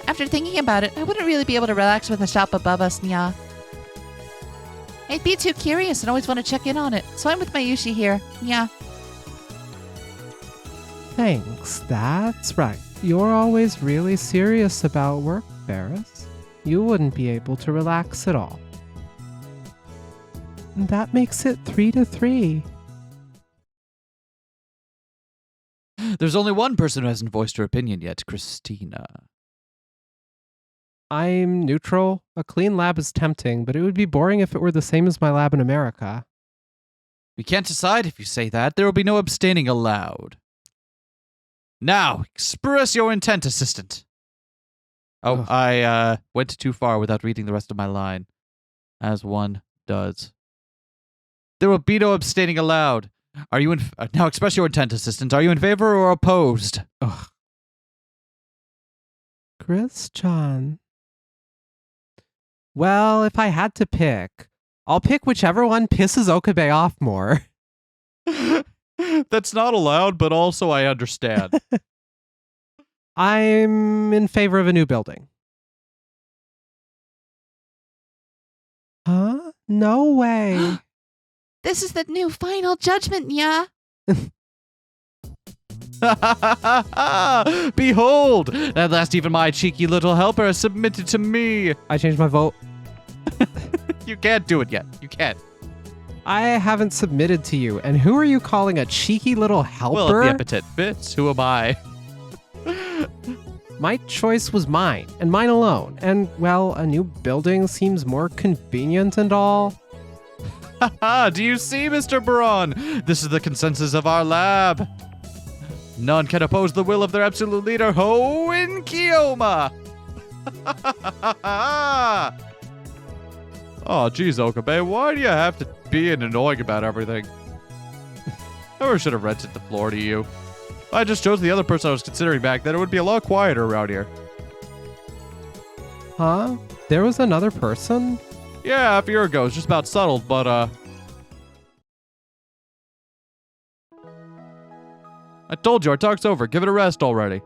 After thinking about it, I wouldn't really be able to relax with a shop above us, Nya. I'd be too curious and always want to check in on it, so I'm with my Yushi here. Nya. Thanks, that's right. You're always really serious about work, Ferris. You wouldn't be able to relax at all. That makes it 3-3. There's only one person who hasn't voiced her opinion yet, Christina. I'm neutral. A clean lab is tempting, but it would be boring if it were the same as my lab in America. We can't decide if you say that. There will be no abstaining allowed. Now, express your intent, assistant. Oh, Ugh. I went too far without reading the rest of my line, as one does. There will be no abstaining allowed. Are you in? Now express your intent, assistant. Are you in favor or opposed? Ugh. Christian. Well, if I had to pick, I'll pick whichever one pisses Okabe off more. That's not allowed, but also I understand. I'm in favor of a new building. Huh? No way. This is the new final judgment, Nya. Behold! At last even my cheeky little helper has submitted to me. I changed my vote. You can't do it yet. You can't. I haven't submitted to you. And who are you calling a cheeky little helper? Well, the epithet fits. Who am I? My choice was mine, and mine alone. And, well, a new building seems more convenient and all. Do you see, Mr. Braun? This is the consensus of our lab. None can oppose the will of their absolute leader, Ho in Kiyoma. Oh, geez, Okabe, why do you have to be annoying about everything? I never should have rented the floor to you. I just chose the other person I was considering back then. It would be a lot quieter around here. Huh? There was another person? Yeah, half a year ago. It's just about settled, but, I told you, our talk's over. Give it a rest already.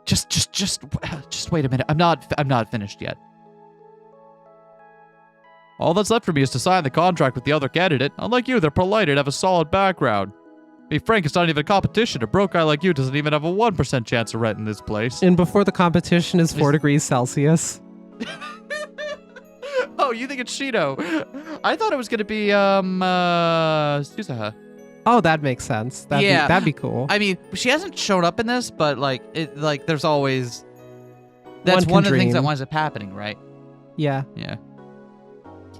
Just wait a minute. I'm not finished yet. All that's left for me is to sign the contract with the other candidate. Unlike you, they're polite and have a solid background. To be frank, it's not even a competition. A broke guy like you doesn't even have a 1% chance of renting this place. And before the competition is 4 degrees Celsius. Oh, you think it's Shido? I thought it was gonna be Susaha. Oh, that makes sense. That'd be cool. I mean, she hasn't shown up in this, but there's always that's One one can of the things that dream. winds up happening, right? Yeah. Yeah.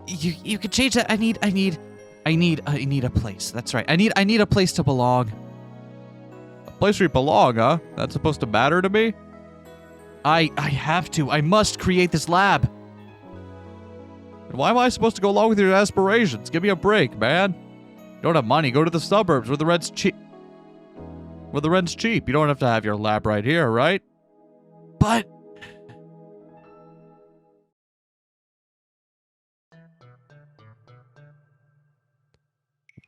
You could change that. I need a place. That's right. I need a place to belong. A place where you belong, huh? That's supposed to matter to me? I have to. I must create this lab. And why am I supposed to go along with your aspirations? Give me a break, man. You don't have money. Go to the suburbs where the rent's cheap. Where the rent's cheap. You don't have to have your lab right here, right? But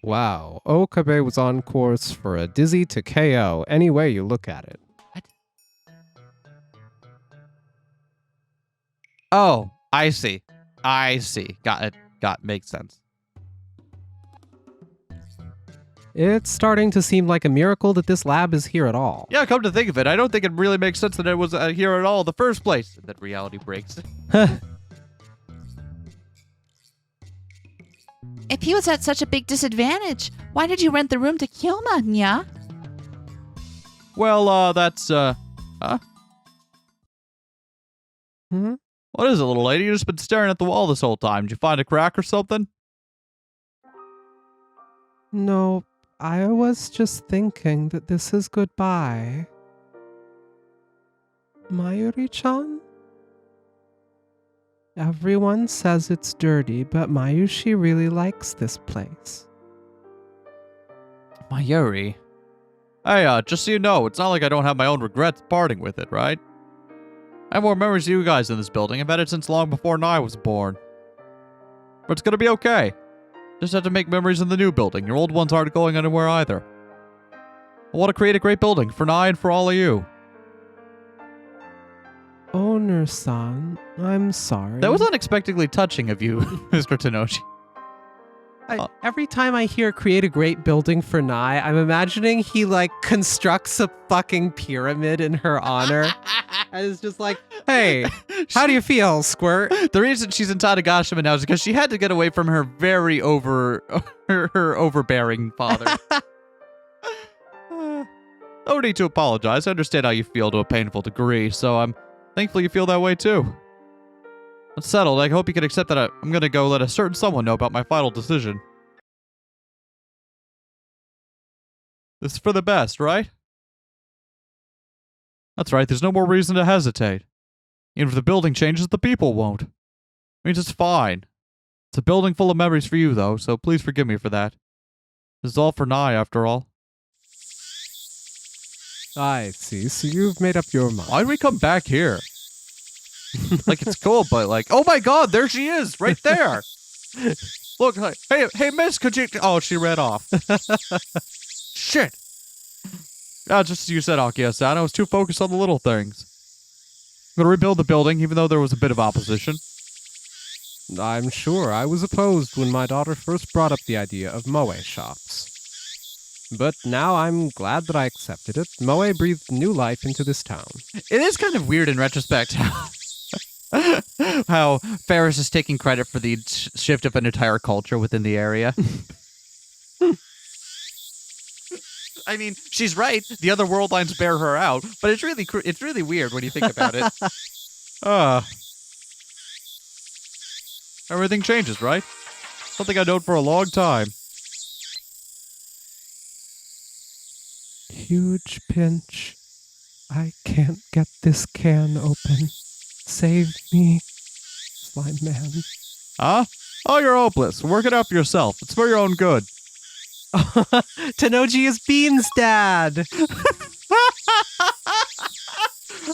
Wow. Okabe was on course for a dizzy to KO any way you look at it. oh, I see. Got it. Makes sense. It's starting to seem like a miracle that this lab is here at all. Yeah, come to think of it, I don't think it really makes sense that it was here at all in the first place. And that reality breaks. If he was at such a big disadvantage, why did you rent the room to Kyoma, Nya? Well, that's, Hmm? What is it, little lady? You've just been staring at the wall this whole time. Did you find a crack or something? No, I was just thinking that this is goodbye. Mayuri-chan? Everyone says it's dirty, but Mayushi really likes this place. Mayuri. Hey, just so you know, it's not like I don't have my own regrets parting with it, right? I have more memories of you guys in this building. I've had it since long before Nai was born. But it's gonna be okay. Just have to make memories in the new building. Your old ones aren't going anywhere either. I want to create a great building for Nai and for all of you. Owner-san, I'm sorry. That was unexpectedly touching of you, Mr. Tenochi. Every time I hear create a great building for Nai, I'm imagining he constructs a fucking pyramid in her honor. And it's just like, hey, how do you feel, Squirt? The reason she's in Tadagashima now is because she had to get away from her very her overbearing father. No need to apologize. I understand how you feel to a painful degree, so I'm thankful you feel that way too. It's settled. I hope you can accept that I'm gonna go let a certain someone know about my final decision. This is for the best, right? That's right, there's no more reason to hesitate. Even if the building changes, the people won't. Means it's fine. It's a building full of memories for you, though, so please forgive me for that. This is all for Nai, after all. I see, so you've made up your mind. Why'd we come back here? Like, it's cool, but oh my god, there she is, right there! Look, hey, miss, could you... Oh, she ran off. Shit! Just as you said, Akiya-san, I was too focused on the little things. I'm gonna rebuild the building, even though there was a bit of opposition. I'm sure I was opposed when my daughter first brought up the idea of moe shops. But now I'm glad that I accepted it. Moe breathed new life into this town. It is kind of weird in retrospect how Ferris is taking credit for the shift of an entire culture within the area. I mean, she's right. The other world lines bear her out, but it's really weird when you think about it. Everything changes, right? Something I've known for a long time. Huge pinch. I can't get this can open. Save me, slime man. Huh? Oh, you're hopeless. Work it out for yourself. It's for your own good. Tenoji is Bean's dad.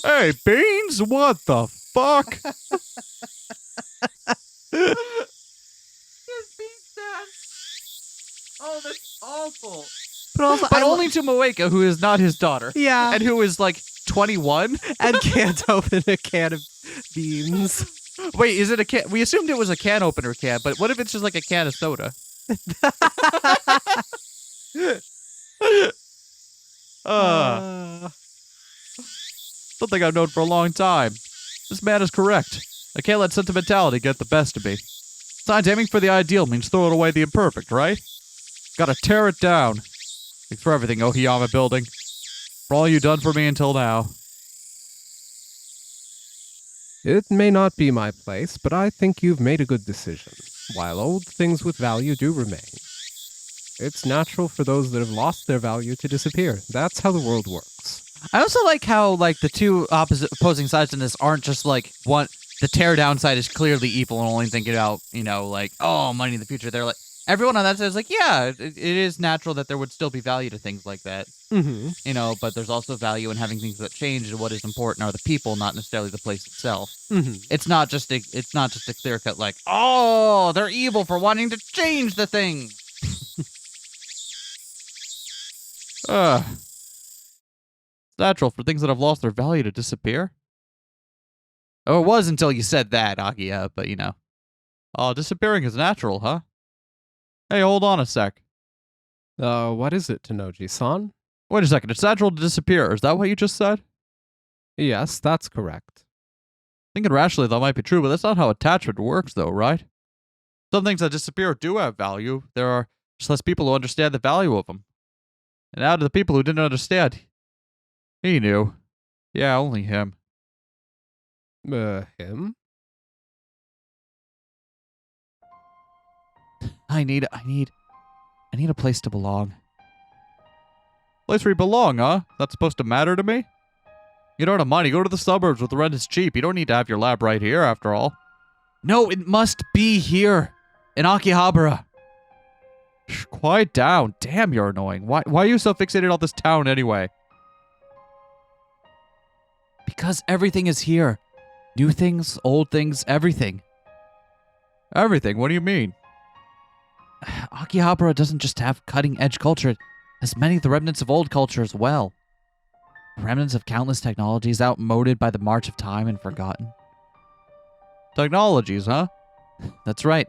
Hey, Beans, what the fuck? Yes, Beans' dad. Oh, that's awful. But only to Moeka, who is not his daughter. Yeah. And who is 21 and can't open a can of beans. Wait, is it a can? We assumed it was a can opener can, but what if it's just a can of soda? Something I've known for a long time. This man is correct. I can't let sentimentality get the best of me. Besides, aiming for the ideal means throwing away the imperfect, right? Gotta tear it down. Thanks for everything, Ohiyama Building. For all you've done for me until now. It may not be my place, but I think you've made a good decision. While old things with value do remain, it's natural for those that have lost their value to disappear. That's how the world works. I also like how the two opposing sides in this aren't just one. The tear down side is clearly evil and only thinking about oh, money in the future. They're everyone on that side is yeah, it is natural that there would still be value to things like that. Mm-hmm. But there's also value in having things that change, and what is important are the people, not necessarily the place itself. Mm-hmm. It's not just a clear cut oh, they're evil for wanting to change the thing. It's natural for things that have lost their value to disappear. Oh, it was until you said that, Agia, but Oh, disappearing is natural, huh? Hey, hold on a sec. What is it, Tenoji-san? Wait a second, it's natural to disappear. Is that what you just said? Yes, that's correct. Thinking rationally, that might be true, but that's not how attachment works, though, right? Some things that disappear do have value. There are just less people who understand the value of them. And out of the people who didn't understand, he knew. Yeah, only him. Him? I need I need a place to belong. Place where you belong, huh? That's supposed to matter to me? You don't have money. Go to the suburbs where the rent is cheap. You don't need to have your lab right here, after all. No, it must be here. In Akihabara. Shh, quiet down. Damn, you're annoying. Why are you so fixated on this town anyway? Because everything is here. New things, old things, everything. Everything? What do you mean? Akihabara doesn't just have cutting-edge culture. It has many of the remnants of old culture as well. Remnants of countless technologies outmoded by the march of time and forgotten. Technologies, huh? That's right.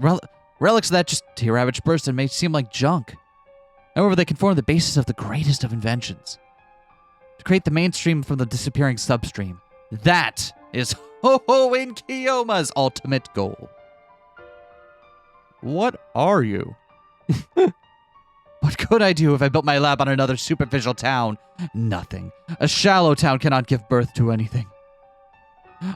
Relics that just to your average person may seem like junk. However, they can form the basis of the greatest of inventions. To create the mainstream from the disappearing substream. That is Ho-Ho in Kiyoma's ultimate goal. What are you? What could I do if I built my lab on another superficial town? Nothing. A shallow town cannot give birth to anything.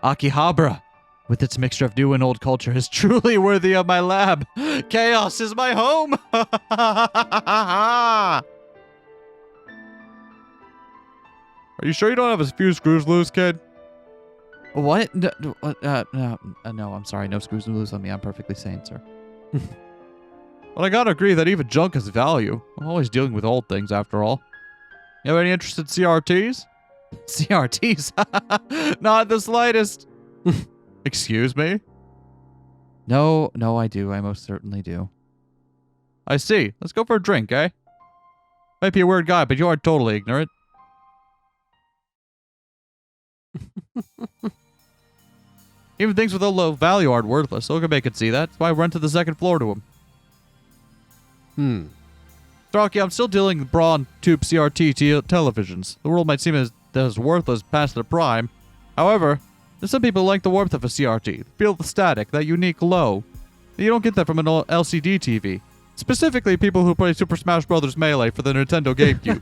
Akihabara, with its mixture of new and old culture, is truly worthy of my lab. Chaos is my home. Are you sure you don't have a few screws loose, kid? What? No, I'm sorry. No screws loose on me. I'm perfectly sane, sir. Well, I gotta agree that even junk has value. I'm always dealing with old things, after all. You have any interest in CRTs? CRTs? Not the slightest. Excuse me? No, I do. I most certainly do. I see. Let's go for a drink, eh? Might be a weird guy, but you aren't totally ignorant. Even things with a low value aren't worthless. Okabe could see that. That's why I went to the second floor to him. Rocky, I'm still dealing with brawn tube CRT televisions. The world might seem as worthless past their prime. However, there's some people who like the warmth of a CRT. Feel the static, that unique glow. You don't get that from an LCD TV. Specifically, people who play Super Smash Bros. Melee for the Nintendo GameCube.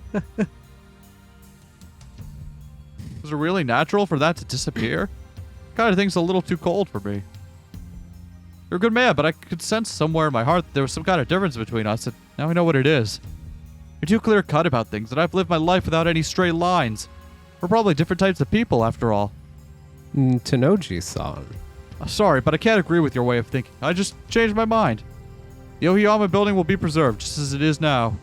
Is it really natural for that to disappear? Kind of thing's a little too cold for me. You're a good man, but I could sense somewhere in my heart that there was some kind of difference between us, and now I know what it is. You're too clear-cut about things, and I've lived my life without any straight lines. We're probably different types of people, after all. Tenoji-san. Sorry, but I can't agree with your way of thinking. I just changed my mind. The Ohiyama building will be preserved, just as it is now.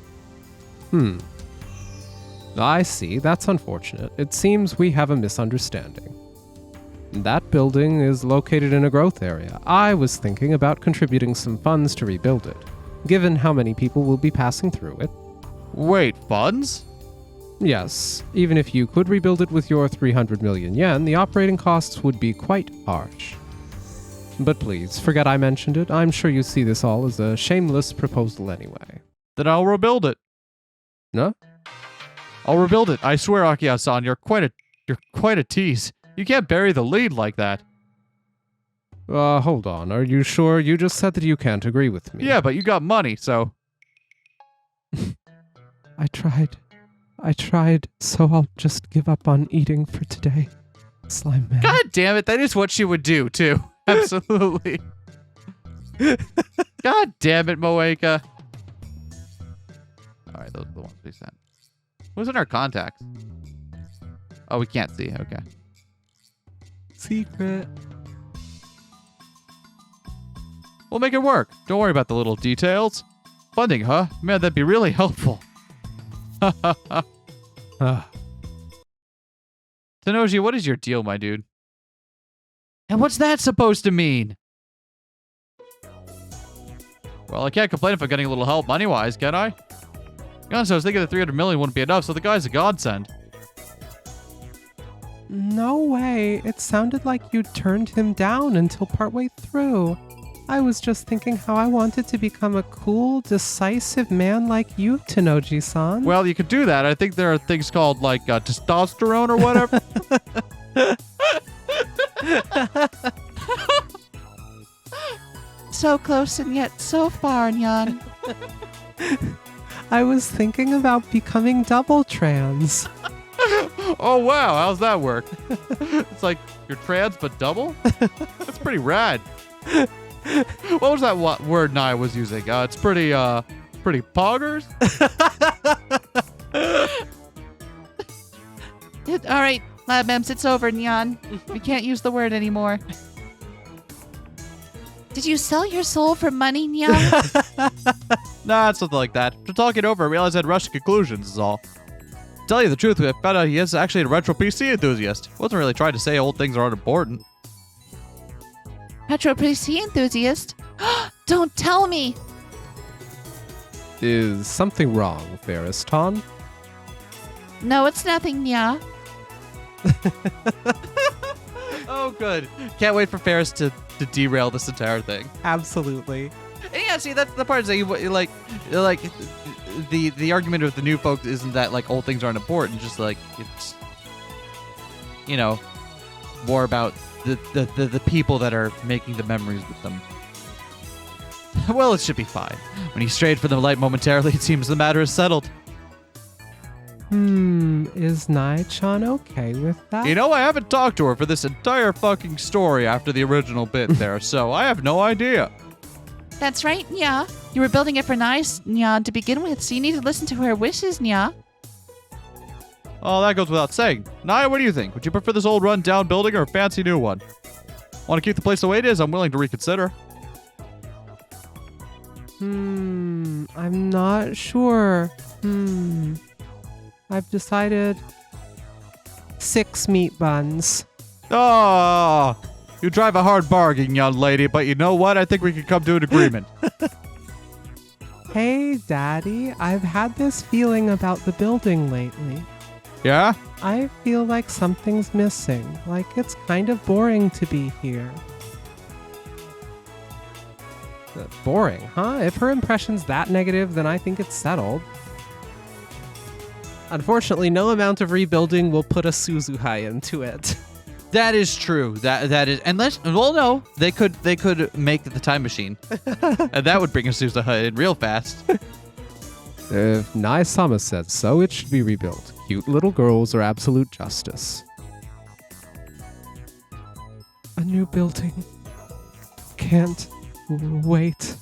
I see. That's unfortunate. It seems we have a misunderstanding. That building is located in a growth area. I was thinking about contributing some funds to rebuild it, given how many people will be passing through it. Wait, funds? Yes, even if you could rebuild it with your 300 million yen, the operating costs would be quite harsh. But please, forget I mentioned it. I'm sure you see this all as a shameless proposal anyway. Then I'll rebuild it. No? I'll rebuild it. I swear, Akiya-san, you're quite a tease. You can't bury the lead like that. Hold on. Are you sure? You just said that you can't agree with me. Yeah, but you got money, so... I tried, so I'll just give up on eating for today. Slime man. God damn it, that is what she would do, too. Absolutely. God damn it, Moeka. Alright, those are the ones we sent. Who's in our contacts? Oh, we can't see. Okay. Secret. We'll make it work. Don't worry about the little details. Funding, huh? Man, that'd be really helpful. Tenoji, what is your deal, my dude? And what's that supposed to mean? Well, I can't complain if I'm getting a little help money-wise, can I? Honestly, I was thinking that 300 million wouldn't be enough, so the guy's a godsend. No way. It sounded like you turned him down until partway through. I was just thinking how I wanted to become a cool, decisive man like you, Tenoji-san. Well, you could do that. I think there are things called, like, testosterone or whatever. So close and yet so far, Nyan. I was thinking about becoming double trans. Oh, wow. How's that work? It's like you're trans but double? That's pretty rad. What was that word Naya was using? It's pretty, pretty poggers. All right, Lab Mems, it's over, Nyan. We can't use the word anymore. Did you sell your soul for money, Nyan? Nah, it's something like that. To talk it over, I realized I'd rushed to conclusions is all. To tell you the truth, I found out he is actually a retro PC enthusiast. Wasn't really trying to say old things are unimportant. Retro PC enthusiast? Don't tell me! Is something wrong, Ferriston? No, it's nothing, Nya. Oh, good. Can't wait for Ferris to derail this entire thing. Absolutely. And yeah, see, that's the part that you like the argument of the new folks isn't that like old things aren't important, just like it's more about the people that are making the memories with them. Well, it should be fine. When he strayed from the light momentarily, it seems the matter is settled. Is Nai-chan okay with that? I haven't talked to her for this entire fucking story after the original bit there, so I have no idea. That's right, Nya. You were building it for nice, Nya, to begin with, so you need to listen to her wishes, Nya. Oh, that goes without saying. Naya, what do you think? Would you prefer this old run-down building or a fancy new one? Want to keep the place the way it is? I'm willing to reconsider. I'm not sure. I've decided 6 meat buns. Oh, you drive a hard bargain, young lady, but you know what? I think we can come to an agreement. Hey, Daddy, I've had this feeling about the building lately. Yeah? I feel like something's missing, like it's kind of boring to be here. Boring, huh? If her impression's that negative, then I think it's settled. Unfortunately, no amount of rebuilding will put a Suzuhai into it. That is true. That is, unless, well, no, they could make the time machine, and that would bring us to in real fast. If Nai-sama said so, it should be rebuilt. Cute little girls are absolute justice. A new building. Can't wait.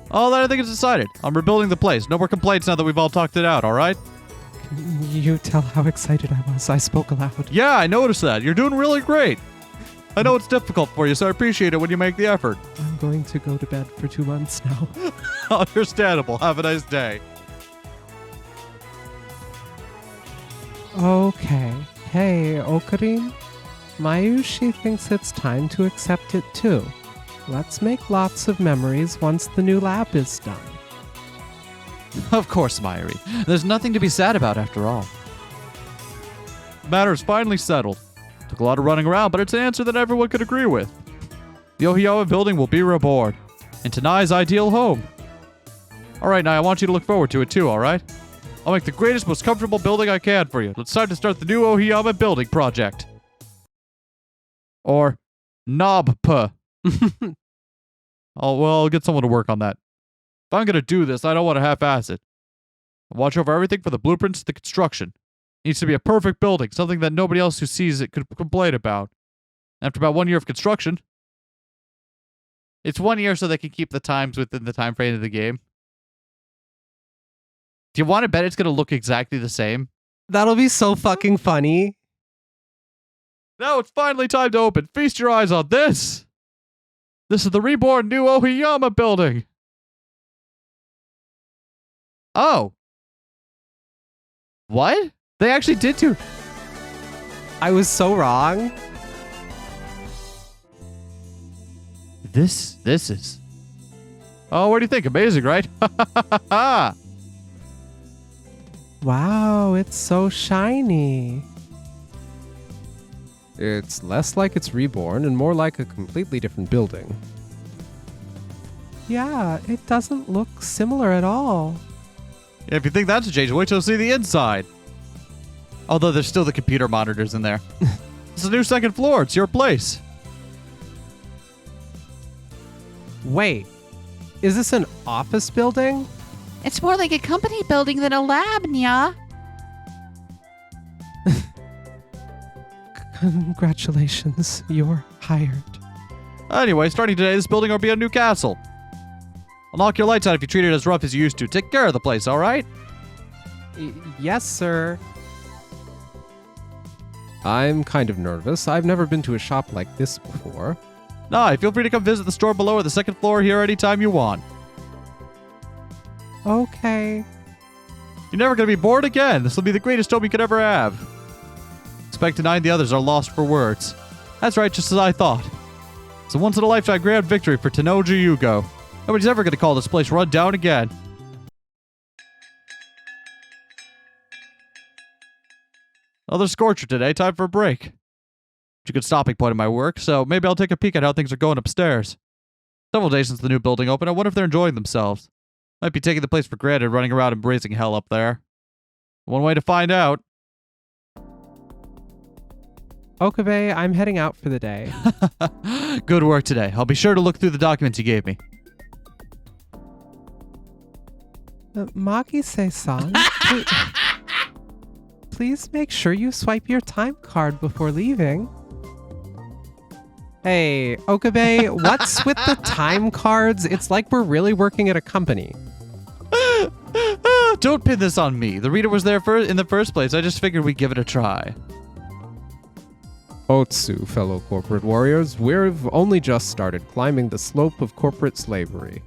Oh, then I think it's decided. I'm rebuilding the place. No more complaints now that we've all talked it out. All right? You tell how excited I was. I spoke aloud. Yeah, I noticed that. You're doing really great. I know it's difficult for you, so I appreciate it when you make the effort. I'm going to go to bed for 2 months now. Understandable. Have a nice day. Okay. Hey, Okarin. Mayushi thinks it's time to accept it too. Let's make lots of memories once the new lab is done. Of course, Mayuri. There's nothing to be sad about after all. The matter is finally settled. Took a lot of running around, but it's an answer that everyone could agree with. The Ohiyama building will be reborn into Nai's ideal home. Alright, Nai, I want you to look forward to it too, alright? I'll make the greatest, most comfortable building I can for you. It's time to start the new Ohiyama building project. Or NOBP. I'll get someone to work on that. If I'm going to do this, I don't want to half-ass it. I'll watch over everything from the blueprints to the construction. It needs to be a perfect building, something that nobody else who sees it could complain about. After about 1 year of construction, it's 1 year so they can keep the times within the time frame of the game. Do you want to bet it's going to look exactly the same? That'll be so fucking funny. Now it's finally time to open. Feast your eyes on this. This is the reborn new Ohiyama building. Oh. What? They actually did too. I was so wrong. This is... Oh, what do you think? Amazing, right? Wow, it's so shiny. It's less like it's reborn and more like a completely different building. Yeah, it doesn't look similar at all. Yeah, if you think that's a change, wait till you see the inside. Although there's still the computer monitors in there. It's a new second floor. It's your place. Wait, is this an office building? It's more like a company building than a lab, Nya. Congratulations, you're hired. Anyway, starting today, this building will be a new castle. I'll knock your lights out if you treat it as rough as you used to. Take care of the place, all right? Yes, sir. I'm kind of nervous. I've never been to a shop like this before. Nah, feel free to come visit the store below or the second floor here anytime you want. Okay. You're never going to be bored again. This will be the greatest home you could ever have. Expect to 9 the others are lost for words. That's right, just as I thought. It's a once-in-a-lifetime grand victory for Tenoji Yugo. Nobody's ever going to call this place run down again. Another scorcher today. Time for a break. It's a good stopping point in my work, so maybe I'll take a peek at how things are going upstairs. Several days since the new building opened, I wonder if they're enjoying themselves. Might be taking the place for granted, running around and raising hell up there. One way to find out. Okabe, I'm heading out for the day. Good work today. I'll be sure to look through the documents you gave me. Maki-san, please make sure you swipe your time card before leaving. Hey, Okabe, what's with the time cards? It's like we're really working at a company. Don't pin this on me. The reader was there in the first place. I just figured we'd give it a try. Otsu, fellow corporate warriors, we've only just started climbing the slope of corporate slavery.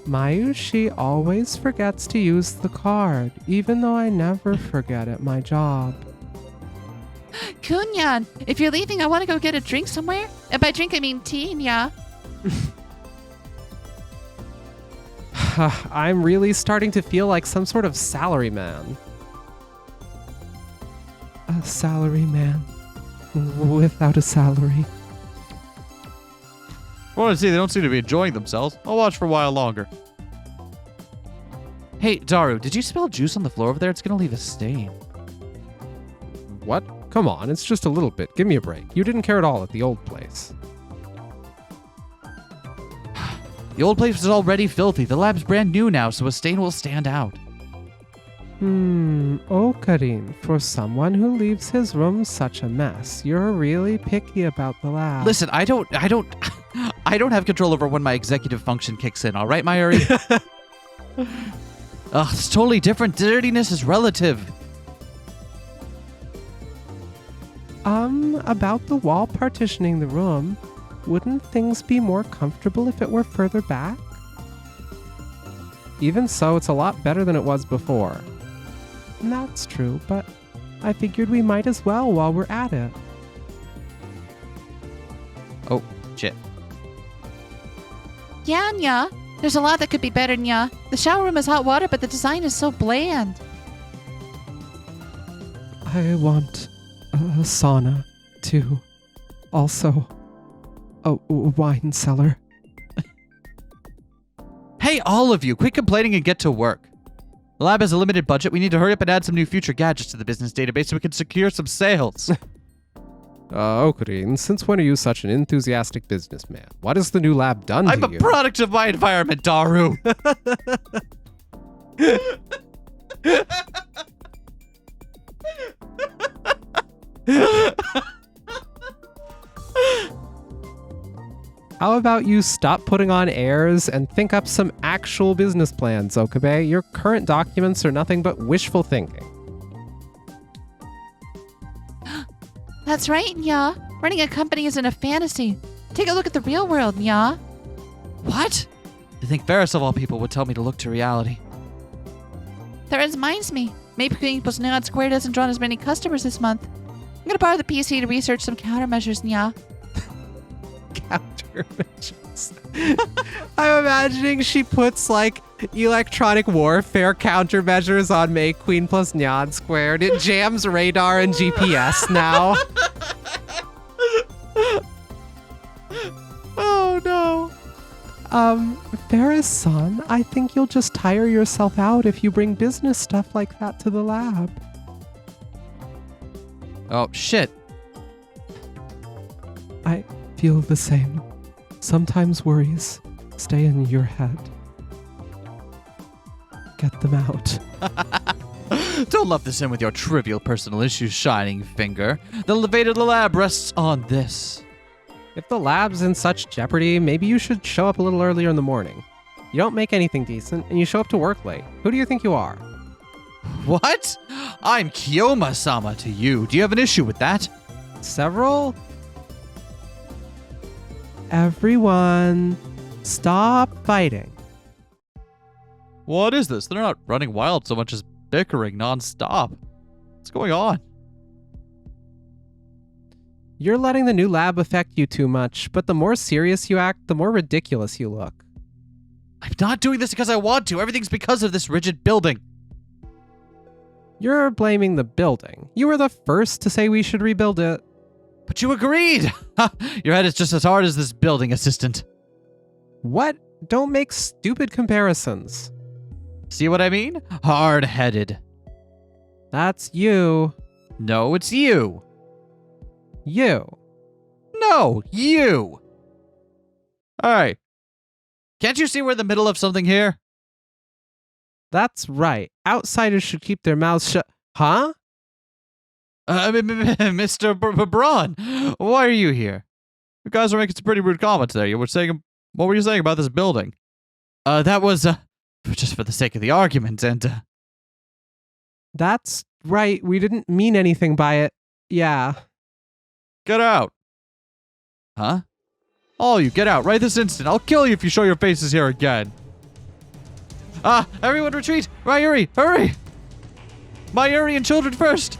Mayushi always forgets to use the card, even though I never forget at my job. Kunyan, if you're leaving, I want to go get a drink somewhere. And by drink, I mean tea, nya. I'm really starting to feel like some sort of salaryman. A salaryman without a salary. I want to see, they don't seem to be enjoying themselves. I'll watch for a while longer. Hey, Daru, did you spill juice on the floor over there? It's going to leave a stain. What? Come on, it's just a little bit. Give me a break. You didn't care at all at the old place. The old place was already filthy. The lab's brand new now, so a stain will stand out. Okarin, for someone who leaves his room such a mess, you're really picky about the lab. Listen, I don't have control over when my executive function kicks in, all right, Mayuri? Ugh, it's totally different. Dirtiness is relative. About the wall partitioning the room, wouldn't things be more comfortable if it were further back? Even so, it's a lot better than it was before. That's true, but I figured we might as well while we're at it. Oh, shit. Yeah, nya. There's a lot that could be better, nya. The shower room has hot water, but the design is so bland. I want a sauna, too. Also, a wine cellar. Hey, all of you, quit complaining and get to work. The lab has a limited budget. We need to hurry up and add some new future gadgets to the business database so we can secure some sales. Okarin, since when are you such an enthusiastic businessman? What has the new lab done to you? I'm a product of my environment, Daru. How about you stop putting on airs and think up some actual business plans, Okabe? Your current documents are nothing but wishful thinking. That's right, nya. Running a company isn't a fantasy. Take a look at the real world, nya. What? You think Ferris of all people would tell me to look to reality? That reminds me. Maybe Queen plus Neon Squared hasn't drawn as many customers this month. I'm gonna borrow the PC to research some countermeasures, nya. Countermeasures. I'm imagining she puts like electronic warfare countermeasures on May Queen plus Nyan Squared. It jams radar and GPS now. Oh no. Ferris-san, I think you'll just tire yourself out if you bring business stuff like that to the lab. Oh, shit. I feel the same. Sometimes worries stay in your head. Get them out. Don't lump this in with your trivial personal issues, Shining Finger. The elevator of the lab rests on this. If the lab's in such jeopardy, maybe you should show up a little earlier in the morning. You don't make anything decent, and you show up to work late. Who do you think you are? What? I'm Kiyoma-sama to you. Do you have an issue with that? Several? Everyone, stop fighting. What is this? They're not running wild so much as bickering nonstop. What's going on? You're letting the new lab affect you too much, but the more serious you act, the more ridiculous you look. I'm not doing this because I want to. Everything's because of this rigid building. You're blaming the building. You were the first to say we should rebuild it. But you agreed. Your head is just as hard as this building, assistant. What? Don't make stupid comparisons. See what I mean? Hard-headed. That's you. No, it's you. You. No, you. All right. Can't you see we're in the middle of something here? That's right. Outsiders should keep their mouths shut. Huh? Mr. Braun, why are you here? You guys are making some pretty rude comments there. You were saying, what were you saying about this building? That was, just for the sake of the argument, and, That's right. We didn't mean anything by it. Yeah. Get out. Huh? All you, get out right this instant. I'll kill you if you show your faces here again. Everyone retreat! Mayuri, hurry! Mayuri and children first!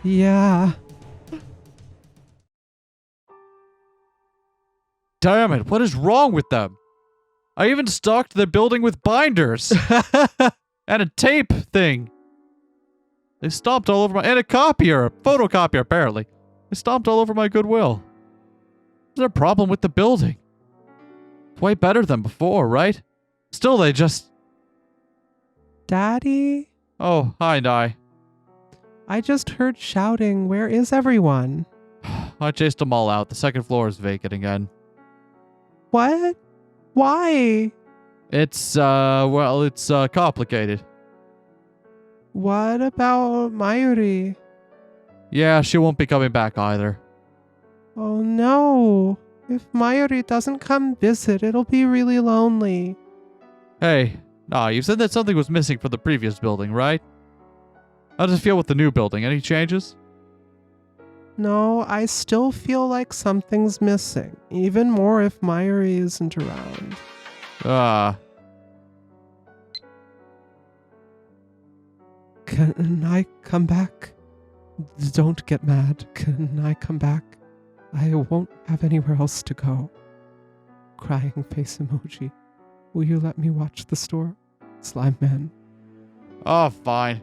Yeah. Damn it, what is wrong with them? I even stocked the building with binders! And a tape thing. They stomped all over and a copier, a photocopier apparently. They stomped all over my goodwill. Is there a problem with the building? It's way better than before, right? Still, they just... Daddy? Oh, hi, Nai. I just heard shouting. Where is everyone? I chased them all out. The second floor is vacant again. What? Why? It's, it's complicated. What about Mayuri? Yeah, she won't be coming back either. Oh no. If Mayuri doesn't come visit, it'll be really lonely. Hey, nah, you said that something was missing from the previous building, right? How does it feel with the new building? Any changes? No, I still feel like something's missing. Even more if Mayuri isn't around. Can I come back? Don't get mad. Can I come back? I won't have anywhere else to go. Crying face emoji. Will you let me watch the store? Slime man. Oh, fine.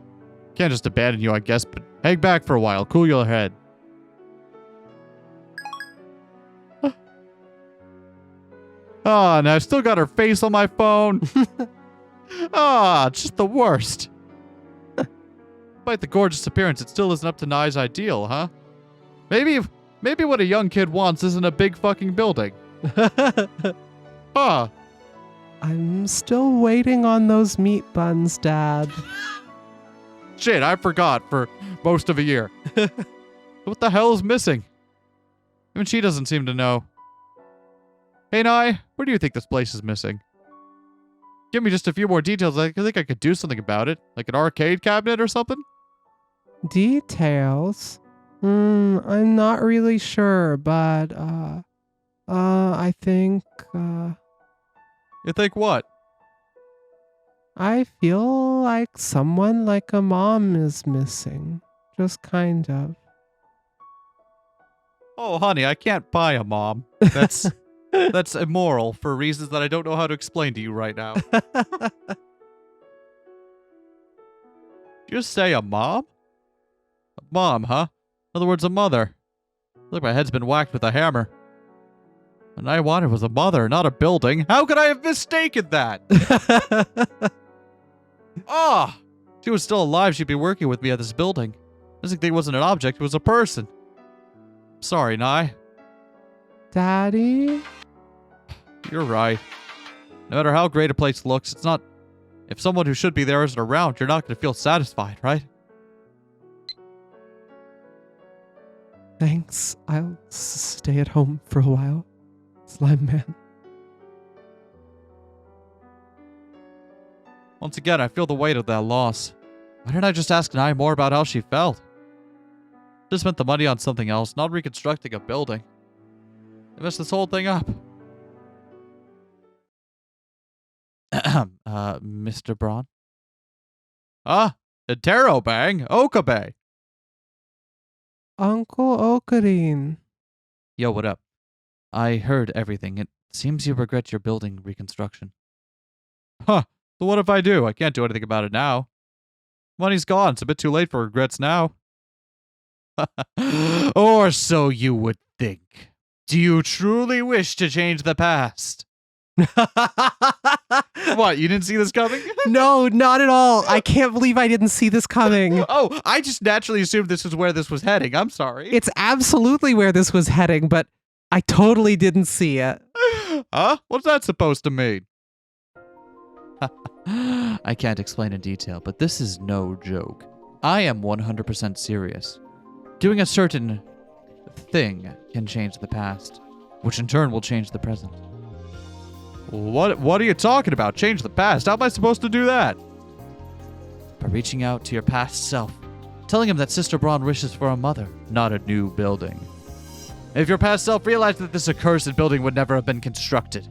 Can't just abandon you, I guess, but hang back for a while. Cool your head. Ah, and I've still got her face on my phone. Just the worst. Despite the gorgeous appearance, it still isn't up to Nai's ideal, huh? Maybe what a young kid wants isn't a big fucking building. Huh. I'm still waiting on those meat buns, Dad. Shit, I forgot for most of a year. What the hell is missing? Even she doesn't seem to know. Hey, Nai, where do you think this place is missing? Give me just a few more details. I think I could do something about it. Like an arcade cabinet or something? Details? I'm not really sure, but, I think, You think what? I feel like someone like a mom is missing. Just kind of. Oh, honey, I can't buy a mom. That's that's immoral for reasons that I don't know how to explain to you right now. Did you just say a mom? A mom, huh? In other words, a mother. Look, my head's been whacked with a hammer. And I wanted was a mother, not a building. How could I have mistaken that? If she was still alive, she'd be working with me at this building. This thing wasn't an object, it was a person. Sorry, Nai. Daddy? You're right. No matter how great a place looks, it's not... If someone who should be there isn't around, you're not going to feel satisfied, right? Thanks. I'll stay at home for a while. Slime Man. Once again, I feel the weight of that loss. Why didn't I just ask Nai more about how she felt? Just spent the money on something else, not reconstructing a building. I messed this whole thing up. Mr. Braun? Ah, Interrobang, Okabe. Uncle Ocarine. Yo, what up? I heard everything. It seems you regret your building reconstruction. Huh, so what if I do? I can't do anything about it now. Money's gone. It's a bit too late for regrets now. Or so you would think. Do you truly wish to change the past? What, you didn't see this coming? No, not at all. I can't believe I didn't see this coming. Oh, I just naturally assumed this is where this was heading. I'm sorry. It's absolutely where this was heading, but I totally didn't see it. Huh? What's that supposed to mean? I can't explain in detail, but this is no joke. I am 100% serious. Doing a certain thing can change the past, which in turn will change the present. What are you talking about? Change the past? How am I supposed to do that? By reaching out to your past self, telling him that Sister Braun wishes for a mother, not a new building. If your past self realized that this accursed building would never have been constructed.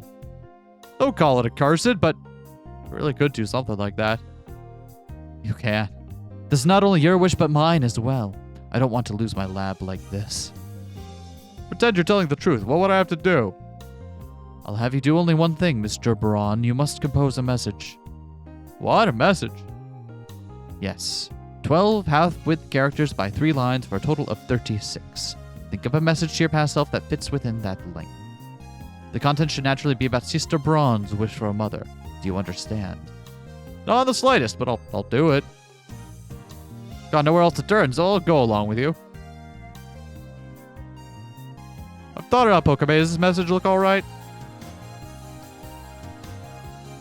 Don't call it accursed, but you really could do something like that. You can. This is not only your wish, but mine as well. I don't want to lose my lab like this. Pretend you're telling the truth. What would I have to do? I'll have you do only one thing, Mr. Braun. You must compose a message. What? A message? Yes. 12 half-width characters by 3 lines for a total of 36. Think of a message to your past self that fits within that length. The content should naturally be about Sister Braun's wish for a mother. Do you understand? Not the slightest, but I'll do it. Got nowhere else to turn, so I'll go along with you. I've thought it up, Okabe. Does this message look alright?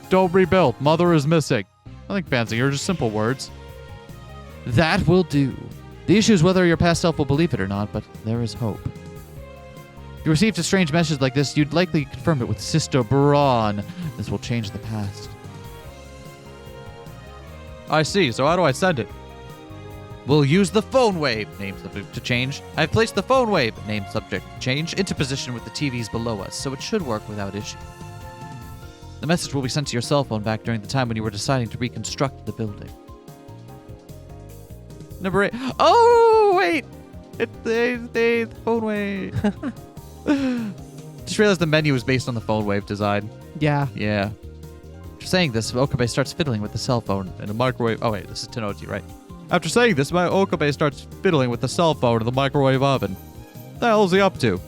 Don't rebuild. Mother is missing. Nothing fancy here, just simple words. That will do. The issue is whether your past self will believe it or not, but there is hope. If you received a strange message like this, you'd likely confirm it with Sister Braun. This will change the past. I see, so how do I send it? We'll use the phone wave, name subject to change. I've placed the phone wave, name subject to change, into position with the TVs below us, so it should work without issue. The message will be sent to your cell phone back during the time when you were deciding to reconstruct the building. Number 8. Oh, wait! It's the phone wave. Just realized the menu is based on the phone wave design. Yeah. Yeah. After saying this, Okabe starts fiddling with the cell phone and a microwave. Oh, wait, this is Tenouchi, right? After saying this, my Okabe starts fiddling with the cell phone and the microwave oven. What the hell is he up to? I feel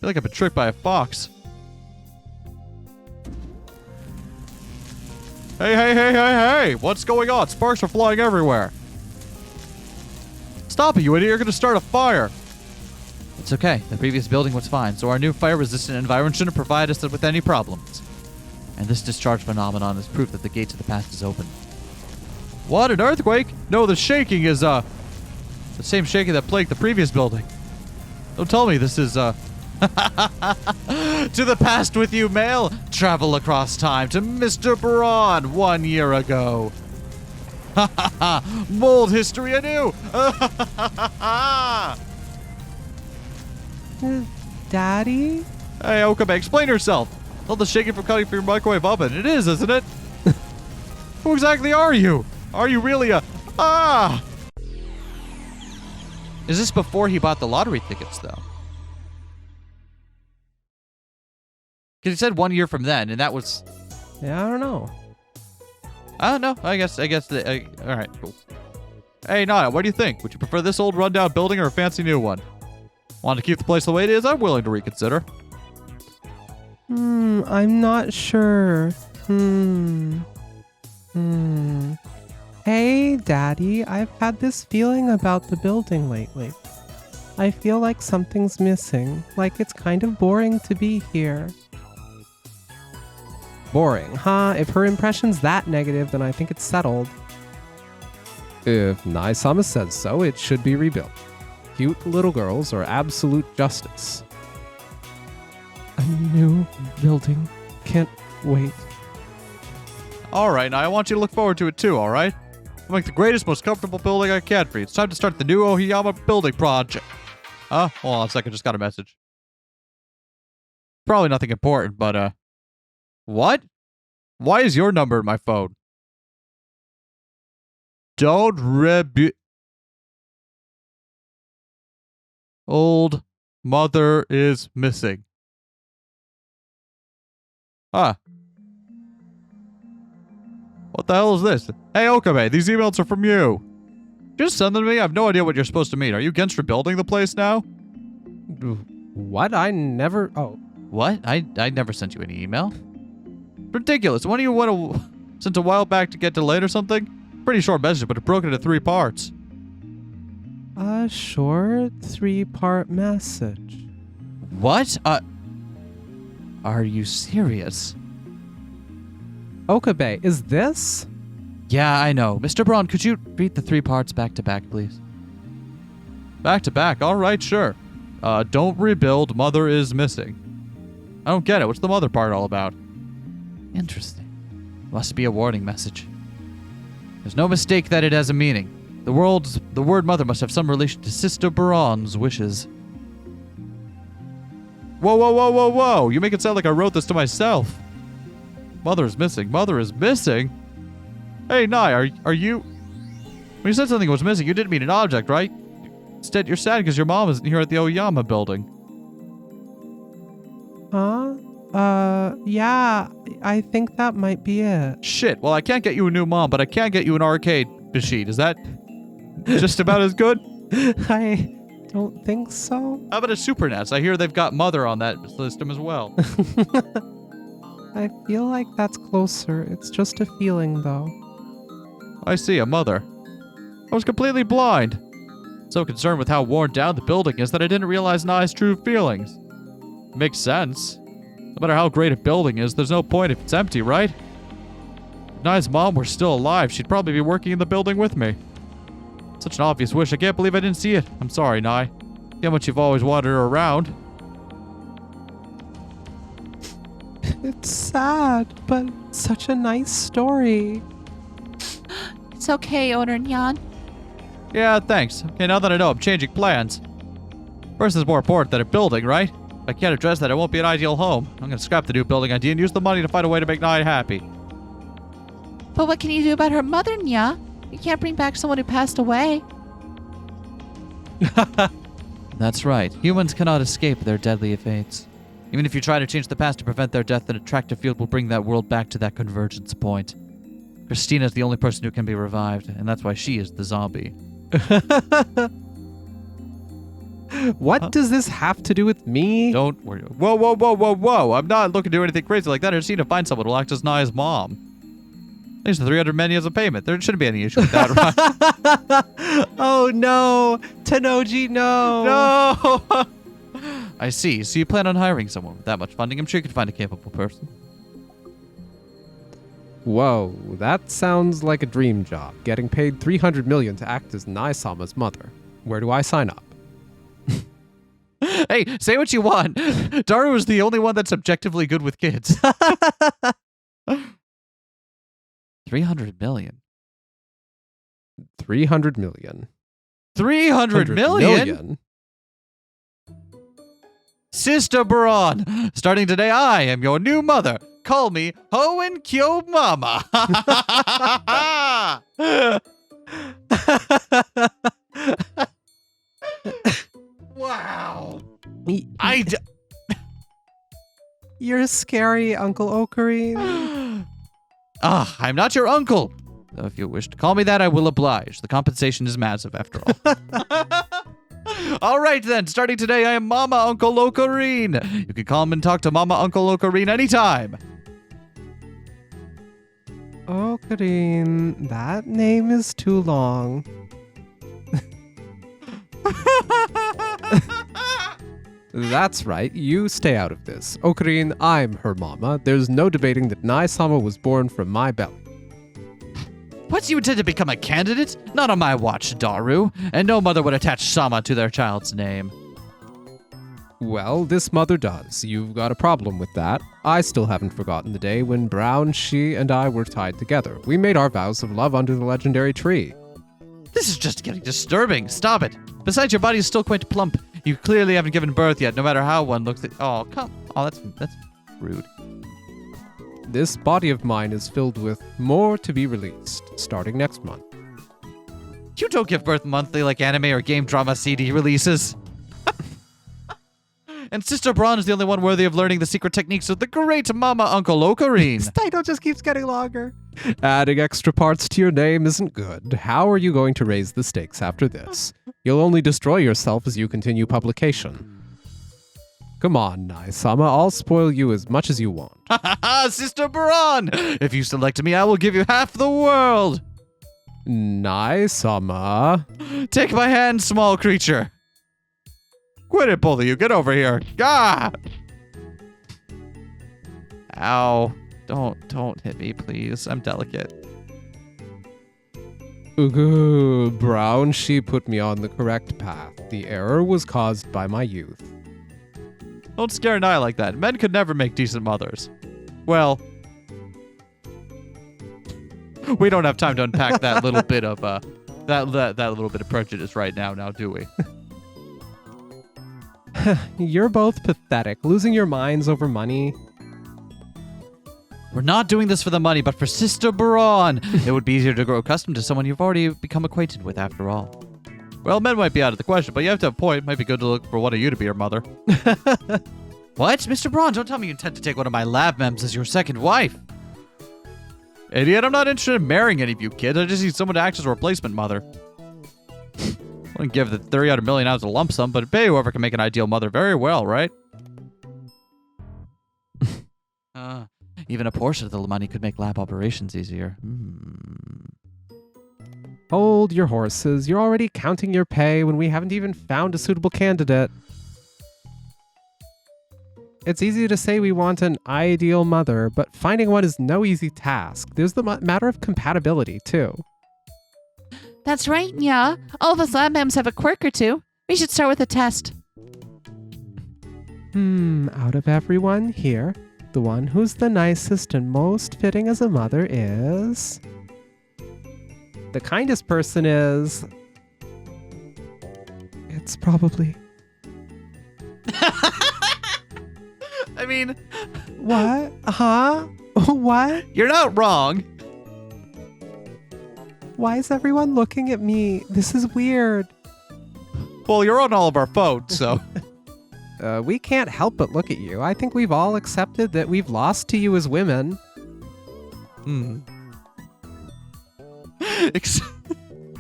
like I've been tricked by a fox. Hey! What's going on? Sparks are flying everywhere. Stop it, you idiot. You're going to start a fire. It's okay. The previous building was fine, so our new fire-resistant environment shouldn't provide us with any problems. And this discharge phenomenon is proof that the gate to the past is open. What? An earthquake? No, the shaking is, the same shaking that plagued the previous building. Don't tell me this is, To the past with you, mail. Travel across time to Mr. Braun 1 year ago. Mold history anew. Daddy? Hey, Okabe, explain yourself. All the shaking from cutting for your microwave oven. It is, isn't it? Who exactly are you? Are you really a... Ah! Is this before he bought the lottery tickets, though? Because he said 1 year from then, and that was... Yeah, I don't know. I don't know. I guess all right, cool. Hey, Naya, what do you think? Would you prefer this old rundown building or a fancy new one? Want to keep the place the way it is? I'm willing to reconsider. I'm not sure. Hey, Daddy, I've had this feeling about the building lately. I feel like something's missing, like it's kind of boring to be here. Boring, huh? If her impression's that negative, then I think it's settled. If Nai-sama says so, it should be rebuilt. cute little girls or absolute justice? A new building. Can't wait. All right, now I want you to look forward to it too, all right? I'll make the greatest, most comfortable building I can for you. It's time to start the new Ohiyama building project. Hold on a second, just got a message. Probably nothing important, but, what? Why is your number in my phone? Don't Old mother is missing. Huh. What the hell is this? Hey, Okabe, these emails are from you. Just send them to me? I have no idea what you're supposed to mean. Are you against rebuilding the place now? What? I never... Oh. What? I never sent you any email. Ridiculous. One of you sent a while back to get delayed or something? Pretty short message, but it broke into 3 parts. A short 3-part message. What? Are you serious? Okabe, is this? Yeah, I know. Mr. Braun, could you read the 3 parts back to back, please? Back to back. All right, sure. Don't rebuild. Mother is missing. I don't get it. What's the mother part all about? Interesting. Must be a warning message. There's no mistake that it has a meaning. The word mother must have some relation to Sister Braun's wishes. Whoa, whoa, whoa, whoa, whoa. You make it sound like I wrote this to myself. Mother is missing. Mother is missing? Hey, Nai, are you... When you said something was missing, you didn't mean an object, right? Instead, you're sad because your mom isn't here at the Oyama building. Huh? Yeah, I think that might be it. Shit, well, I can't get you a new mom, but I can get you an arcade machine. Is that just about as good? I don't think so. How about a Super NES? I hear they've got Mother on that system as well. I feel like that's closer. It's just a feeling, though. I see, a mother. I was completely blind. So concerned with how worn down the building is that I didn't realize Nai's true feelings. Makes sense. No matter how great a building is, there's no point if it's empty, right? If Nai's mom were still alive, she'd probably be working in the building with me. Such an obvious wish, I can't believe I didn't see it. I'm sorry, Nai. See how much you've always wanted her around. It's sad, but such a nice story. It's okay, Owner Nyan. Yeah, thanks. Okay, now that I know, I'm changing plans. First is more important than a building, right? If I can't address that, it won't be an ideal home. I'm gonna scrap the new building idea and use the money to find a way to make Nai happy. But what can you do about her mother, Nya? You can't bring back someone who passed away. That's right. Humans cannot escape their deadly fates. Even if you try to change the past to prevent their death, an attractive field will bring that world back to that convergence point. Christina is the only person who can be revived, and that's why she is the zombie. What does this have to do with me? Don't worry. Whoa, whoa, whoa, whoa, whoa. I'm not looking to do anything crazy like that. I just need to find someone who will act as Nai's mom. There's the 300 menu as a payment. There shouldn't be any issue with that, right? Oh no! Tanoji, no! No! I see. So you plan on hiring someone with that much funding? I'm sure you could find a capable person. Whoa, that sounds like a dream job. Getting paid 300 million to act as Nai-sama's mother. Where do I sign up? Hey, say what you want. Daru is the only one that's objectively good with kids. 300 million. 300 million. 300 million? Sister Baron, starting today, I am your new mother. Call me Hoenn Kyo Mama. Wow. You're scary, Uncle Ocarine. I'm not your uncle. Though if you wish to call me that, I will oblige. The compensation is massive, after all. All right, then. Starting today, I am Mama Uncle Ocarine. You can come and talk to Mama Uncle Ocarine anytime. Ocarine, that name is too long. That's right, you stay out of this. Ocarine, I'm her mama. There's no debating that Nai-sama was born from my belly. What, you intend to become a candidate? Not on my watch, Daru. And no mother would attach Sama to their child's name. Well, this mother does. You've got a problem with that. I still haven't forgotten the day when Brown, she, and I were tied together. We made our vows of love under the legendary tree. This is just getting disturbing. Stop it. Besides, your body is still quite plump. You clearly haven't given birth yet, no matter how one looks at... Oh, come... Oh, that's rude. This body of mine is filled with more to be released, starting next month. You don't give birth monthly like anime or game drama CD releases. And Sister Braun is the only one worthy of learning the secret techniques of the great Mama Uncle Ocarine. This title just keeps getting longer. Adding extra parts to your name isn't good. How are you going to raise the stakes after this? You'll only destroy yourself as you continue publication. Come on, Nai-sama, I'll spoil you as much as you want. Ha ha ha, Sister Braun! If you select me, I will give you half the world. Nai-sama. Take my hand, small creature. Quit it, both of you. Get over here. Gah! Ow. Don't hit me, please. I'm delicate. Ooh, Brown, she put me on the correct path. The error was caused by my youth. Don't scare Nai like that. Men could never make decent mothers. Well, we don't have time to unpack that little bit of that little bit of prejudice right now, do we? You're both pathetic, losing your minds over money. We're not doing this for the money, but for Sister Braun. It would be easier to grow accustomed to someone you've already become acquainted with after all. Well, men might be out of the question, but you have to have a point. Might be good to look for one of you to be your mother. What? Mr. Braun, don't tell me you intend to take one of my lab mems as your second wife. Idiot, I'm not interested in marrying any of you kids. I just need someone to act as a replacement mother. I wouldn't give the 30 out of a million as a lump sum, but pay whoever can make an ideal mother very well, right? Even a portion of the money could make lab operations easier. Hold your horses. You're already counting your pay when we haven't even found a suitable candidate. It's easy to say we want an ideal mother, but finding one is no easy task. There's the matter of compatibility, too. That's right, yeah. All of us lab mems have a quirk or two. We should start with a test. Out of everyone here, the one who's the nicest and most fitting as a mother is... The kindest person is... It's probably... I mean... What? Huh? What? You're not wrong. Why is everyone looking at me? This is weird. Well, you're on all of our phones, so... We can't help but look at you. I think we've all accepted that we've lost to you as women. You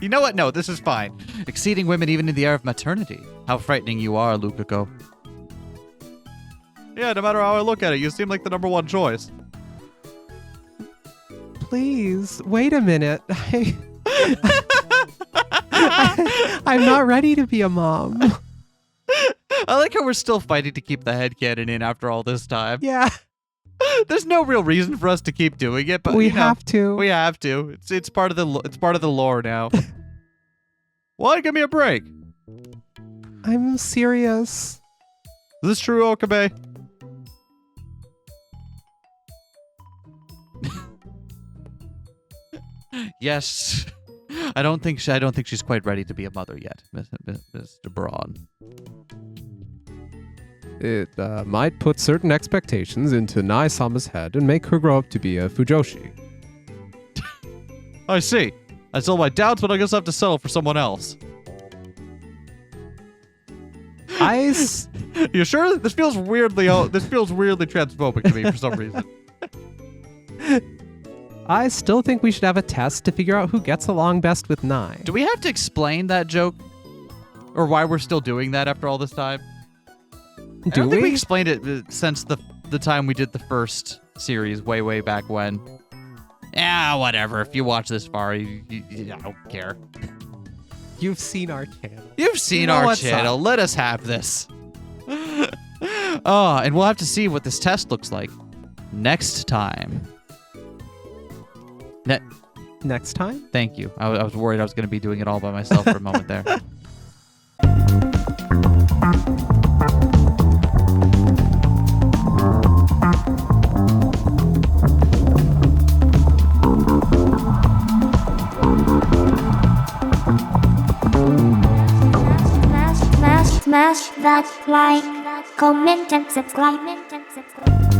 know what? No, this is fine. Exceeding women even in the air of maternity. How frightening you are, Lukako. Yeah, no matter how I look at it, you seem like the number one choice. Please, wait a minute. I'm not ready to be a mom. I like how we're still fighting to keep the headcanon in after all this time. Yeah. There's no real reason for us to keep doing it, but we you know, have to. We have to. It's part of the lore now. What? Give me a break. I'm serious. Is this true, Okabe? Yes. I don't think she's quite ready to be a mother yet, Mr. Braun. It might put certain expectations into Nai-sama's head and make her grow up to be a Fujoshi. I see. I still have my doubts, but I guess I have to settle for someone else. You sure? This feels weirdly transphobic to me for some reason. I still think we should have a test to figure out who gets along best with Nai. Do we have to explain that joke? Or why we're still doing that after all this time? I don't think we explained it since the time we did the first series way back when. Yeah, whatever. If you watch this far, I don't care. You've seen our channel. You've seen our channel. Let us have this. And we'll have to see what this test looks like next time. next time. Thank you. I was worried I was going to be doing it all by myself for a moment there. Smash that like, comment and subscribe.